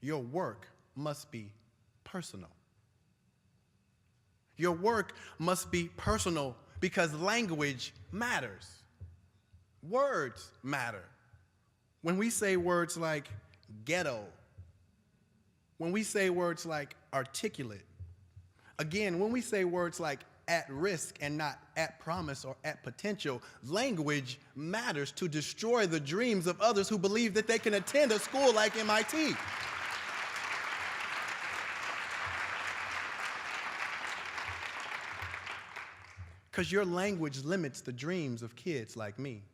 your work must be personal. Your work must be personal because language matters. Words matter. When we say words like ghetto, when we say words like articulate, again, when we say words like at risk and not at promise or at potential, language matters to destroy the dreams of others who believe that they can attend a school like MIT. Because your language limits the dreams of kids like me.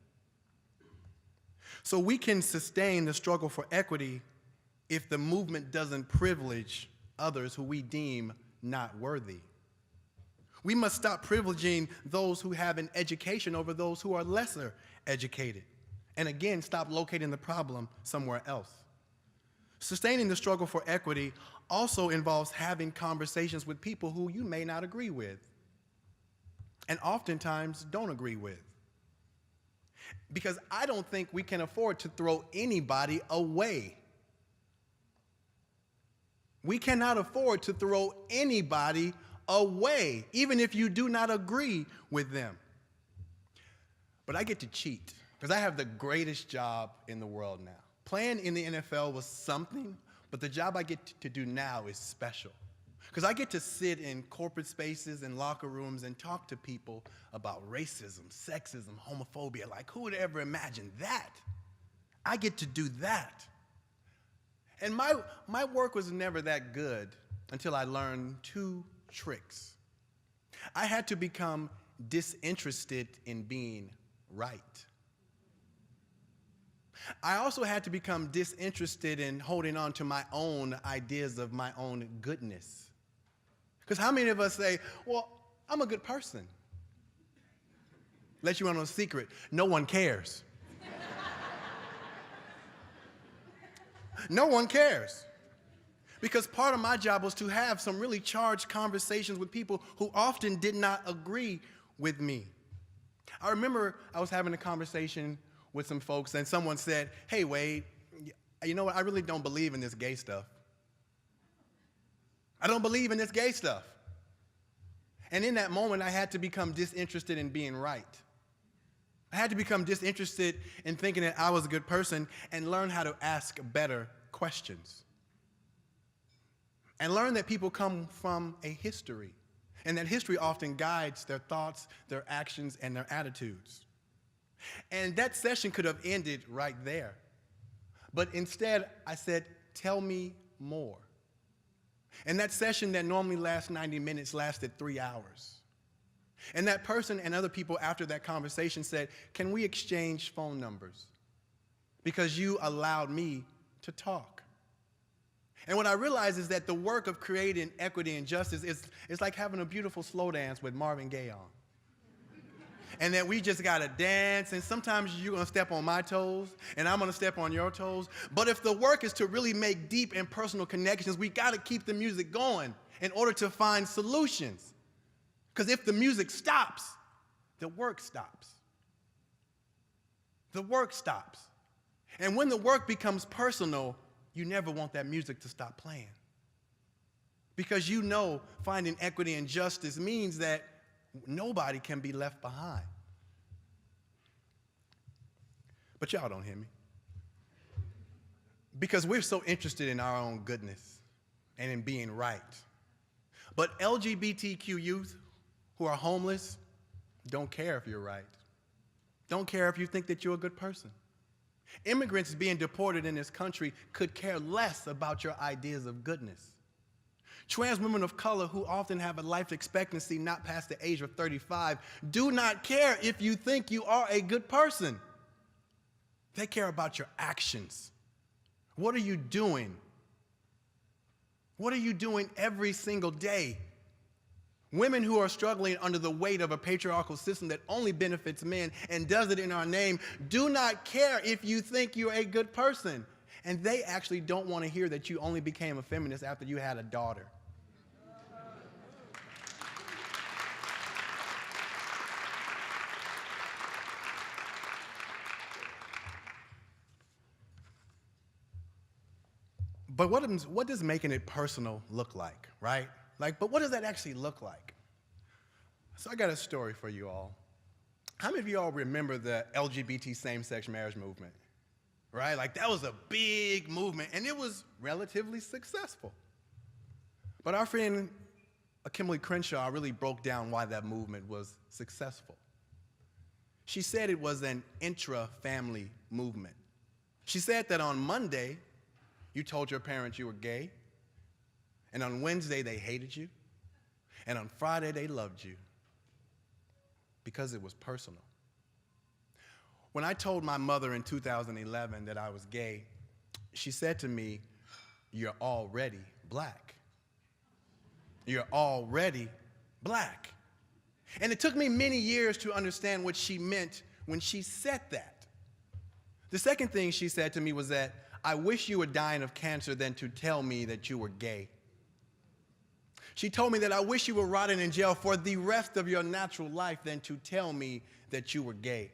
So we can sustain the struggle for equity if the movement doesn't privilege others who we deem not worthy. We must stop privileging those who have an education over those who are lesser educated. And again, stop locating the problem somewhere else. Sustaining the struggle for equity also involves having conversations with people who you may not agree with, and oftentimes don't agree with. Because I don't think we can afford to throw anybody away. We cannot afford to throw anybody away, even if you do not agree with them. But I get to cheat, because I have the greatest job in the world now. Playing in the NFL was something, but the job I get to do now is special. Because I get to sit in corporate spaces and locker rooms and talk to people about racism, sexism, homophobia. Like, who would ever imagine that? I get to do that. And my work was never that good until I learned two tricks. I had to become disinterested in being right. I also had to become disinterested in holding on to my own ideas of my own goodness. Because how many of us say, well, I'm a good person? Let you in on a secret, no one cares. No one cares. Because part of my job was to have some really charged conversations with people who often did not agree with me. I remember I was having a conversation with some folks and someone said, hey, Wade, you know what, I really don't believe in this gay stuff. I don't believe in this gay stuff. And in that moment, I had to become disinterested in being right. I had to become disinterested in thinking that I was a good person and learn how to ask better questions. And learn that people come from a history, and that history often guides their thoughts, their actions, and their attitudes. And that session could have ended right there. But instead, I said, tell me more. And that session that normally lasts 90 minutes lasted 3 hours. And that person and other people after that conversation said, can we exchange phone numbers? Because you allowed me to talk. And what I realized is that the work of creating equity and justice is like having a beautiful slow dance with Marvin Gaye on. And that we just gotta dance, and sometimes you're gonna step on my toes, and I'm gonna step on your toes. But if the work is to really make deep and personal connections, we gotta keep the music going in order to find solutions. Because if the music stops, the work stops. The work stops. And when the work becomes personal, you never want that music to stop playing. Because you know finding equity and justice means that nobody can be left behind. But y'all don't hear me. Because we're so interested in our own goodness and in being right. But LGBTQ youth who are homeless don't care if you're right. Don't care if you think that you're a good person. Immigrants being deported in this country could care less about your ideas of goodness. Trans women of color who often have a life expectancy not past the age of 35 do not care if you think you are a good person. They care about your actions. What are you doing? What are you doing every single day? Women who are struggling under the weight of a patriarchal system that only benefits men and does it in our name do not care if you think you're a good person. And they actually don't want to hear that you only became a feminist after you had a daughter. But what does making it personal look like, right? But what does that actually look like? So I got a story for you all. How many of you all remember the LGBT same-sex marriage movement? Right? That was a big movement, and it was relatively successful. But our friend Kimberly Crenshaw really broke down why that movement was successful. She said it was an intra-family movement. She said that on Monday, you told your parents you were gay, and on Wednesday they hated you, and on Friday they loved you because it was personal. When I told my mother in 2011 that I was gay, she said to me, "You're already black. You're already black." And it took me many years to understand what she meant when she said that. The second thing she said to me was that I wish you were dying of cancer than to tell me that you were gay. She told me that I wish you were rotting in jail for the rest of your natural life than to tell me that you were gay.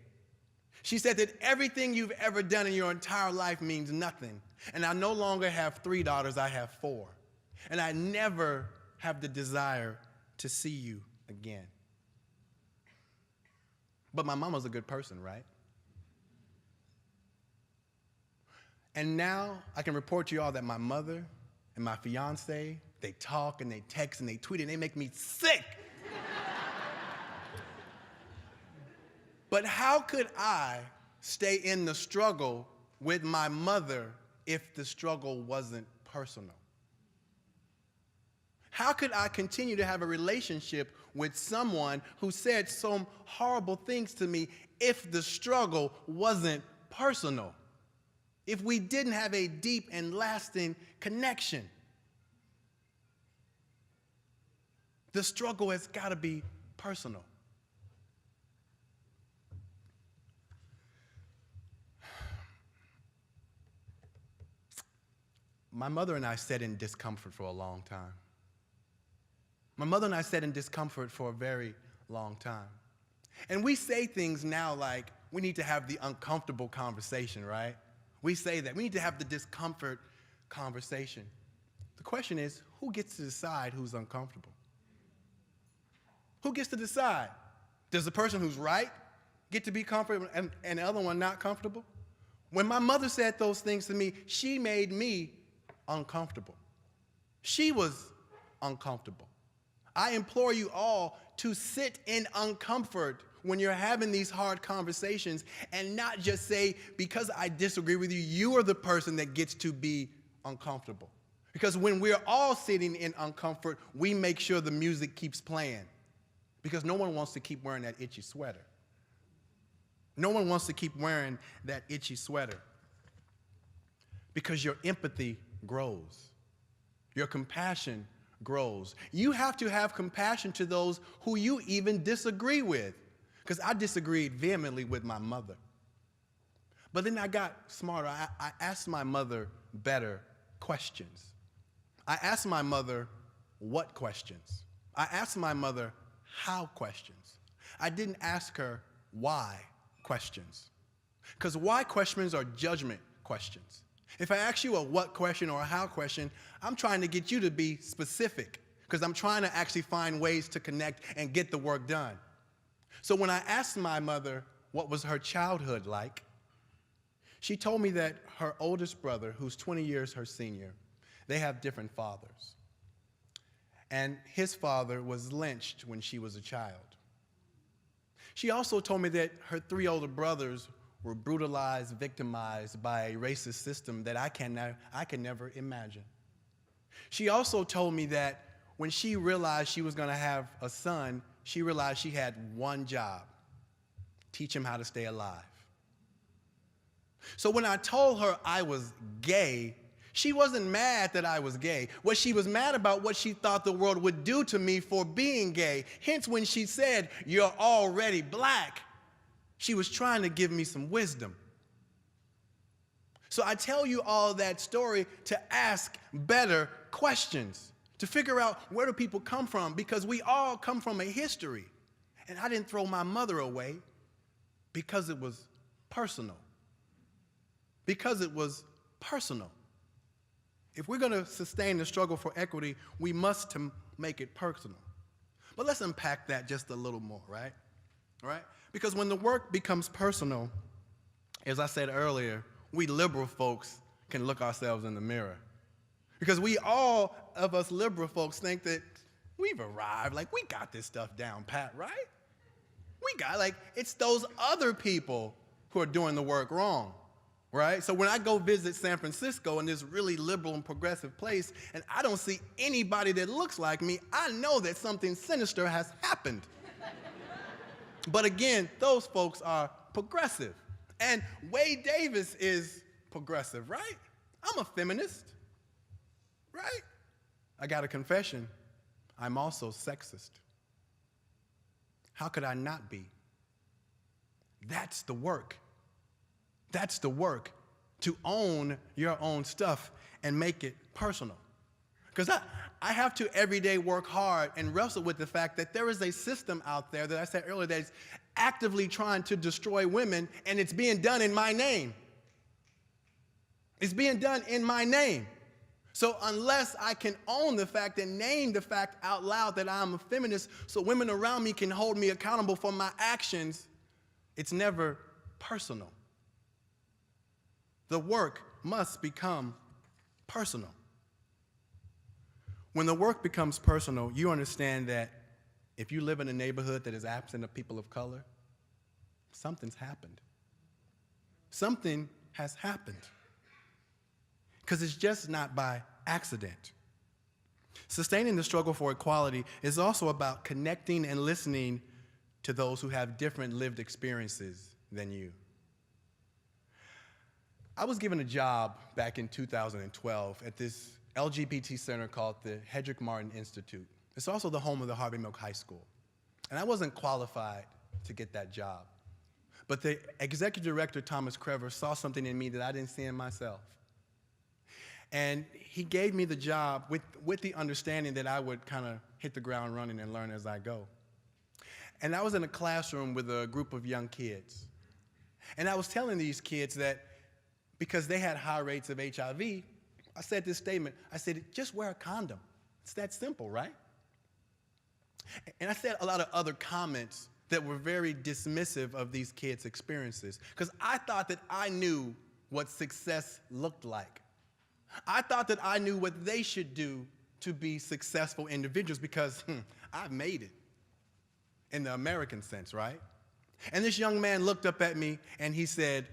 She said that everything you've ever done in your entire life means nothing. And I no longer have 3 daughters, I have 4. And I never have the desire to see you again. But my mama's a good person, right? And now I can report to you all that my mother and my fiance, they talk and they text and they tweet and they make me sick. But how could I stay in the struggle with my mother if the struggle wasn't personal? How could I continue to have a relationship with someone who said some horrible things to me if the struggle wasn't personal? If we didn't have a deep and lasting connection? The struggle has got to be personal. My mother and I sat in discomfort for a long time. My mother and I sat in discomfort for a very long time. And we say things now like, we need to have the uncomfortable conversation, right? We say that. We need to have the discomfort conversation. The question is, who gets to decide who's uncomfortable? Who gets to decide? Does the person who's right get to be comfortable and the other one not comfortable? When my mother said those things to me, she made me uncomfortable. She was uncomfortable. I implore you all to sit in uncomfort when you're having these hard conversations and not just say, because I disagree with you, you are the person that gets to be uncomfortable. Because when we're all sitting in uncomfort, we make sure the music keeps playing. Because no one wants to keep wearing that itchy sweater. No one wants to keep wearing that itchy sweater. Because your empathy grows. Your compassion grows. You have to have compassion to those who you even disagree with. Because I disagreed vehemently with my mother. But then I got smarter. I asked my mother better questions. I asked my mother what questions. I asked my mother how questions. I didn't ask her why questions. Because why questions are judgment questions. If I ask you a what question or a how question, I'm trying to get you to be specific because I'm trying to actually find ways to connect and get the work done. So when I asked my mother what was her childhood like, she told me that her oldest brother, who's 20 years her senior, they have different fathers. And his father was lynched when she was a child. She also told me that her 3 older brothers were brutalized, victimized by a racist system that I can never imagine. She also told me that when she realized she was going to have a son, she realized she had one job: teach him how to stay alive. So when I told her I was gay, she wasn't mad that I was gay. What she was mad about what she thought the world would do to me for being gay. Hence when she said, "You're already black," she was trying to give me some wisdom. So I tell you all that story to ask better questions, to figure out where do people come from, because we all come from a history. And I didn't throw my mother away because it was personal. Because it was personal. If we're going to sustain the struggle for equity, we must make it personal. But let's unpack that just a little more, right? Right? Because when the work becomes personal, as I said earlier, we liberal folks can look ourselves in the mirror. Because we all of us liberal folks think that we've arrived, like we got this stuff down pat, right? We got, like, it's those other people who are doing the work wrong, right? So when I go visit San Francisco in this really liberal and progressive place, and I don't see anybody that looks like me, I know that something sinister has happened. But again, those folks are progressive. And Wade Davis is progressive, right? I'm a feminist, right? I got a confession. I'm also sexist. How could I not be? That's the work. That's the work to own your own stuff and make it personal. Because I have to every day work hard and wrestle with the fact that there is a system out there that I said earlier that is actively trying to destroy women, and it's being done in my name. It's being done in my name. So unless I can own the fact and name the fact out loud that I'm a feminist so women around me can hold me accountable for my actions, it's never personal. The work must become personal. When the work becomes personal, you understand that if you live in a neighborhood that is absent of people of color, something's happened. Something has happened. Because it's just not by accident. Sustaining the struggle for equality is also about connecting and listening to those who have different lived experiences than you. I was given a job back in 2012 at this LGBT center called the Hedrick Martin Institute. It's also the home of the Harvey Milk High School. And I wasn't qualified to get that job. But the executive director, Thomas Crever, saw something in me that I didn't see in myself. And he gave me the job with the understanding that I would kind of hit the ground running and learn as I go. And I was in a classroom with a group of young kids. And I was telling these kids that because they had high rates of HIV, I said this statement. I said, just wear a condom. It's that simple, right? And I said a lot of other comments that were very dismissive of these kids' experiences because I thought that I knew what success looked like. I thought that I knew what they should do to be successful individuals because I've made it in the American sense, right? And this young man looked up at me and he said,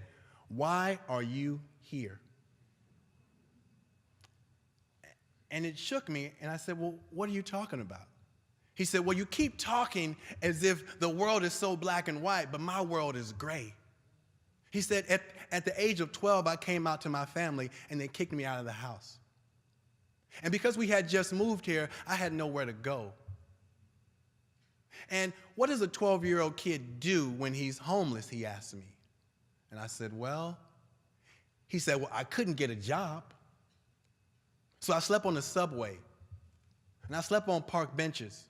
"Why are you here?" And it shook me, and I said, "Well, what are you talking about?" He said, "Well, you keep talking as if the world is so black and white, but my world is gray." He said, at the age of 12, I came out to my family, and they kicked me out of the house. And because we had just moved here, I had nowhere to go. And what does a 12-year-old kid do when he's homeless, he asked me. And I said, he said, I couldn't get a job. So I slept on the subway, and I slept on park benches.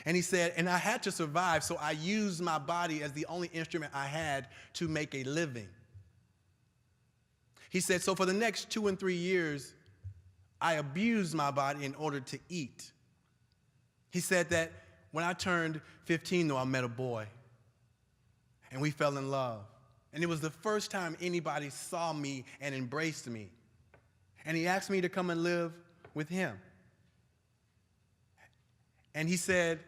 And he said, and I had to survive, so I used my body as the only instrument I had to make a living. He said, so for the next 2 and 3 years, I abused my body in order to eat. He said that when I turned 15, though, I met a boy, and we fell in love. And it was the first time anybody saw me and embraced me. And he asked me to come and live with him. And he said,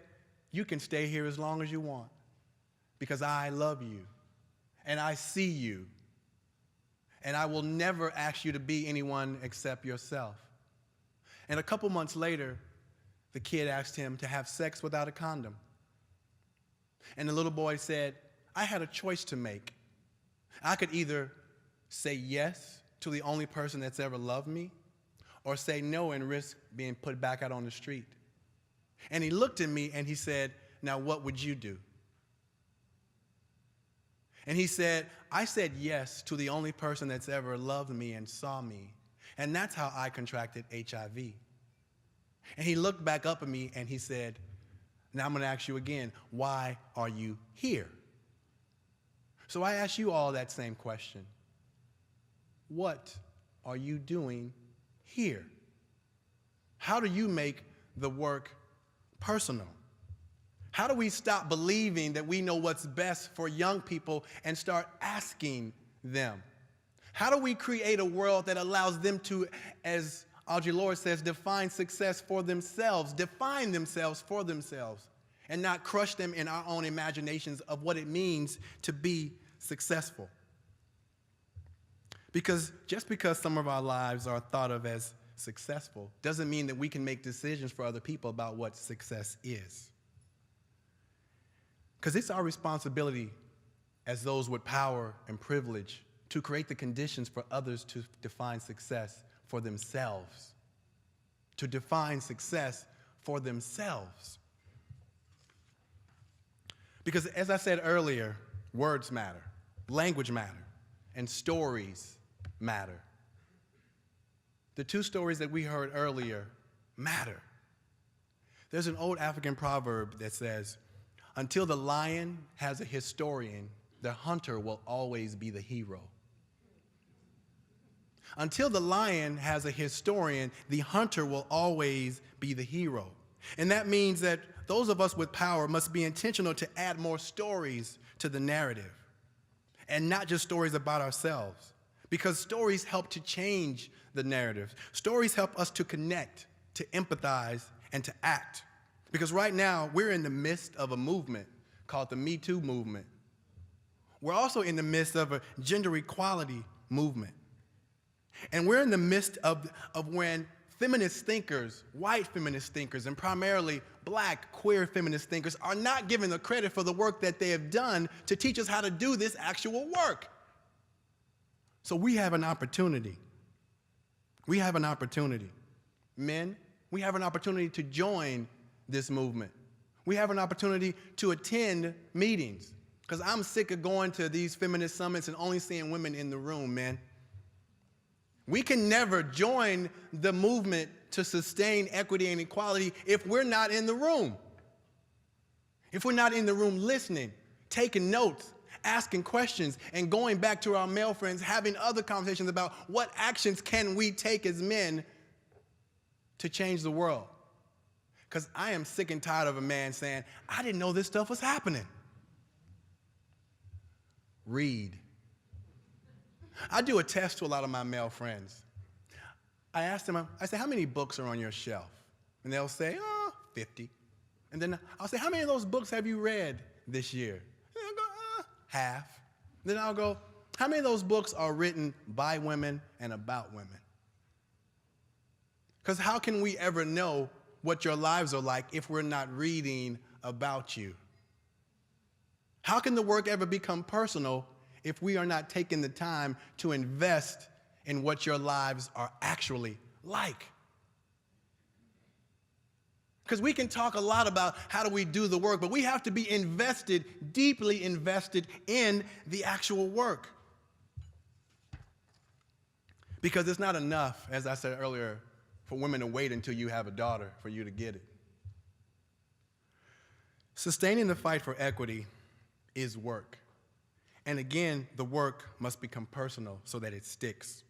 you can stay here as long as you want because I love you and I see you and I will never ask you to be anyone except yourself. And a couple months later, the kid asked him to have sex without a condom. And the little boy said, I had a choice to make. I could either say yes to the only person that's ever loved me or say no and risk being put back out on the street. And he looked at me and he said, now what would you do? And he said, I said yes to the only person that's ever loved me and saw me. And that's how I contracted HIV. And he looked back up at me and he said, now I'm going to ask you again, why are you here? So I ask you all that same question. What are you doing here? How do you make the work personal? How do we stop believing that we know what's best for young people and start asking them? How do we create a world that allows them to, as Audre Lorde says, define success for themselves, define themselves for themselves, and not crush them in our own imaginations of what it means to be successful? Because just because some of our lives are thought of as successful doesn't mean that we can make decisions for other people about what success is. Because it's our responsibility as those with power and privilege to create the conditions for others to define success for themselves. To define success for themselves. Because as I said earlier, words matter, language matter, and stories matter. The two stories that we heard earlier matter. There's an old African proverb that says, until the lion has a historian, the hunter will always be the hero. Until the lion has a historian, the hunter will always be the hero. And that means that those of us with power must be intentional to add more stories to the narrative, and not just stories about ourselves, because stories help to change the narrative. Stories help us to connect, to empathize, and to act. Because right now, we're in the midst of a movement called the Me Too movement. We're also in the midst of a gender equality movement. And we're in the midst of when feminist thinkers, white feminist thinkers, and primarily black queer feminist thinkers are not given the credit for the work that they have done to teach us how to do this actual work. So we have an opportunity. We have an opportunity. Men, we have an opportunity to join this movement. We have an opportunity to attend meetings, because I'm sick of going to these feminist summits and only seeing women in the room, man. We can never join the movement to sustain equity and equality if we're not in the room. If we're not in the room listening, taking notes, asking questions, and going back to our male friends, having other conversations about what actions can we take as men to change the world. Because I am sick and tired of a man saying, I didn't know this stuff was happening. Read. I do a test to a lot of my male friends. I ask them, I say, how many books are on your shelf? And they'll say, 50. And then I'll say, how many of those books have you read this year? And they'll go, half. Then I'll go, how many of those books are written by women and about women? Because how can we ever know what your lives are like if we're not reading about you? How can the work ever become personal if we are not taking the time to invest in what your lives are actually like? Because we can talk a lot about how do we do the work, but we have to be invested, deeply invested in the actual work. Because it's not enough, as I said earlier, for women to wait until you have a daughter for you to get it. Sustaining the fight for equity is work. And again, the work must become personal so that it sticks.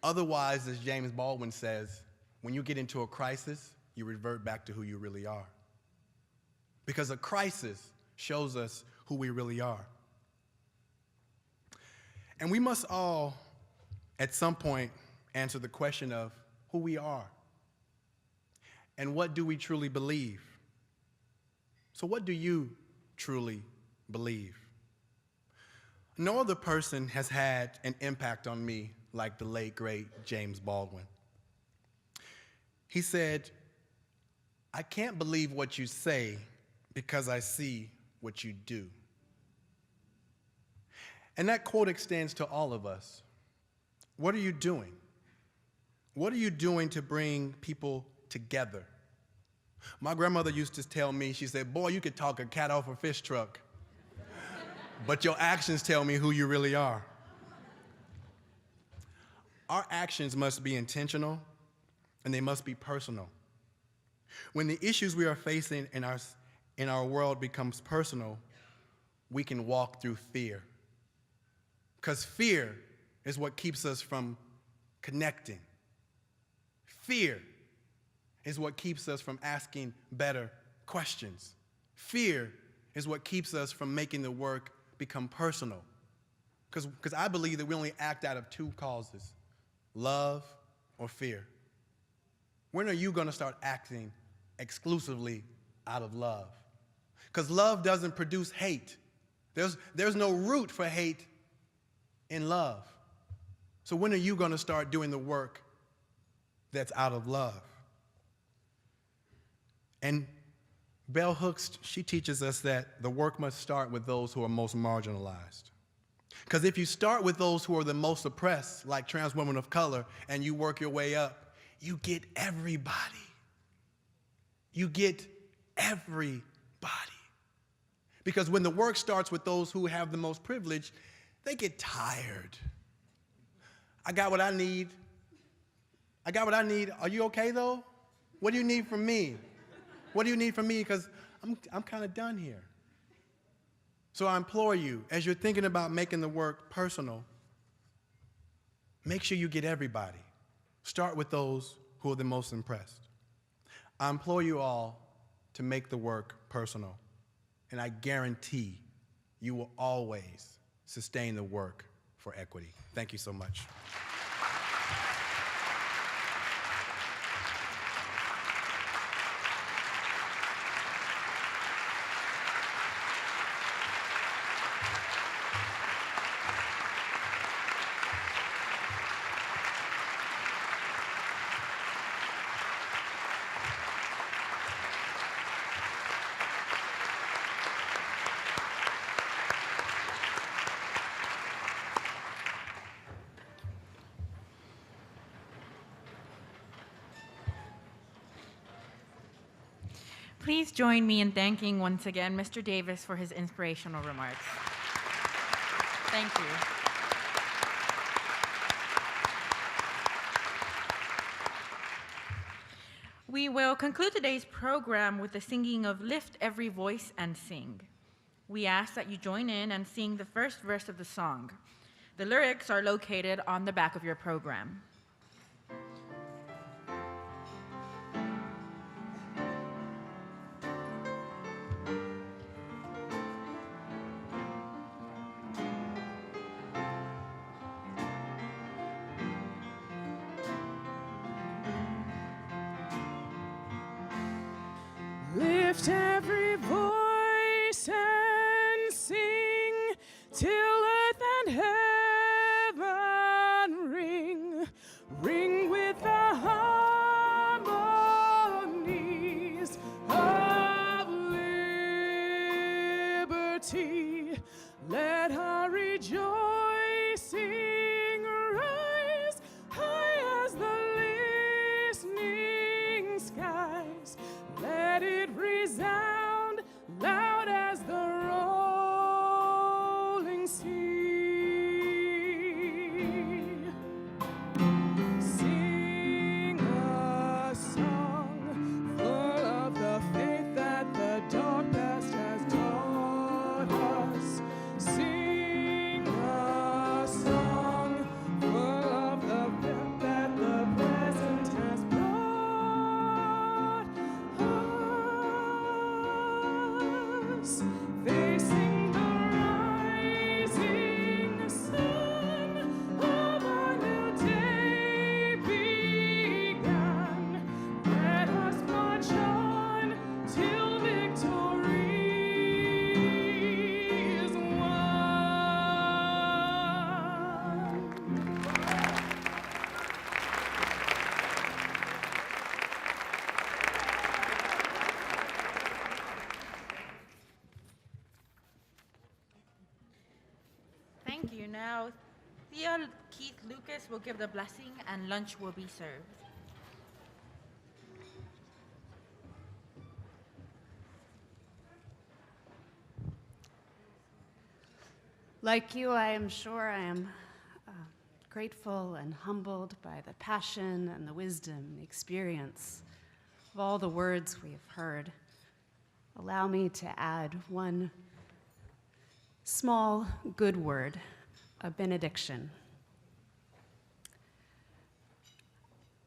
Otherwise, as James Baldwin says, when you get into a crisis, you revert back to who you really are. Because a crisis shows us who we really are. And we must all, at some point, answer the question of who we are and what do we truly believe. So what do you truly believe? No other person has had an impact on me like the late, great James Baldwin. He said, I can't believe what you say because I see what you do. And that quote extends to all of us. What are you doing? What are you doing to bring people together? My grandmother used to tell me, she said, boy, you could talk a cat off a fish truck, but your actions tell me who you really are. Our actions must be intentional, and they must be personal. When the issues we are facing in our world becomes personal, we can walk through fear. Because fear is what keeps us from connecting. Fear is what keeps us from asking better questions. Fear is what keeps us from making the work become personal. Because I believe that we only act out of two causes, love or fear. When are you going to start acting exclusively out of love? Because love doesn't produce hate. There's no root for hate in love. So when are you going to start doing the work that's out of love? And Bell Hooks, she teaches us that the work must start with those who are most marginalized. Because if you start with those who are the most oppressed, like trans women of color, and you work your way up, you get everybody. You get everybody. Because when the work starts with those who have the most privilege, they get tired. I got what I need. I got what I need. Are you okay, though? What do you need from me? What do you need from me? Because I'm kind of done here. So I implore you, as you're thinking about making the work personal, make sure you get everybody. Start with those who are the most impressed. I implore you all to make the work personal, and I guarantee you will always sustain the work for equity. Thank you so much. Please join me in thanking once again Mr. Davis for his inspirational remarks. Thank you. We will conclude today's program with the singing of Lift Every Voice and Sing. We ask that you join in and sing the first verse of the song. The lyrics are located on the back of your program. Lift every voice and sing till earth and heaven ring, ring with the harmonies of liberty. Let our rejoicing rise high as the listening skies. Let it resound loud as the rolling sea. Sing a song full of the faith that the dark past has taught us. Sing a song full of the faith that the present has brought us. Facing the rising sun of a new day begun. Let us march on till victory is won. Thank you. Now, Thea Keith Lucas will give the blessing and lunch will be served. Like you, I am sure I am grateful and humbled by the passion and the wisdom, the experience of all the words we have heard. Allow me to add one small good word, a benediction.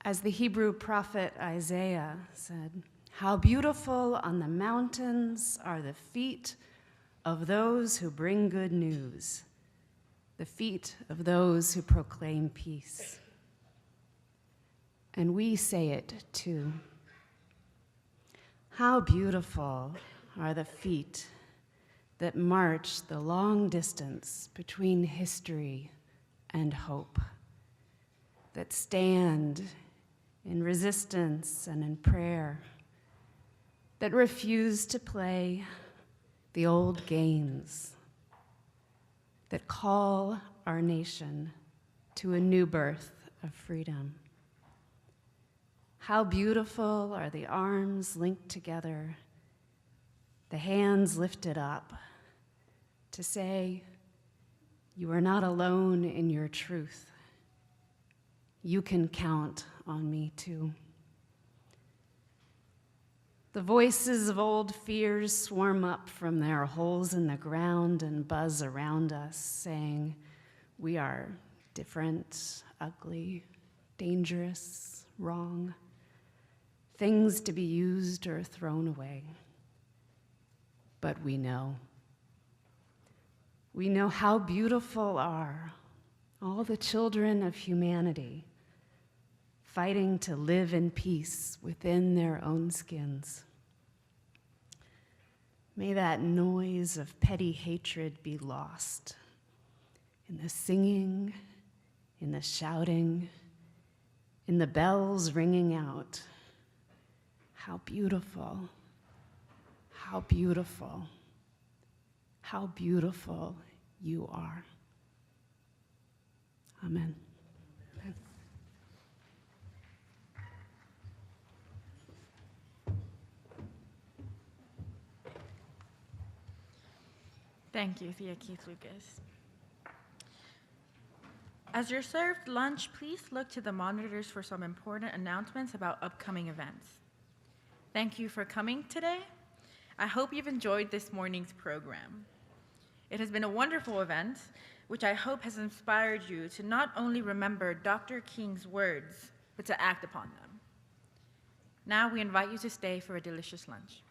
As the Hebrew prophet Isaiah said, "How beautiful on the mountains are the feet of those who bring good news, the feet of those who proclaim peace." And we say it too. How beautiful are the feet that march the long distance between history and hope, that stand in resistance and in prayer, that refuse to play the old games, that call our nation to a new birth of freedom. How beautiful are the arms linked together, the hands lifted up to say, you are not alone in your truth. you can count on me too. The voices of old fears swarm up from their holes in the ground and buzz around us, saying, we are different, ugly, dangerous, wrong, things to be used or thrown away. But we know. We know how beautiful are all the children of humanity, fighting to live in peace within their own skins. May that noise of petty hatred be lost in the singing, in the shouting, in the bells ringing out. How beautiful, how beautiful, how beautiful you are. Amen. Thank you, Thea Keith Lucas. As you're served lunch, please look to the monitors for some important announcements about upcoming events. Thank you for coming today. I hope you've enjoyed this morning's program. It has been a wonderful event, which I hope has inspired you to not only remember Dr. King's words, but to act upon them. Now we invite you to stay for a delicious lunch.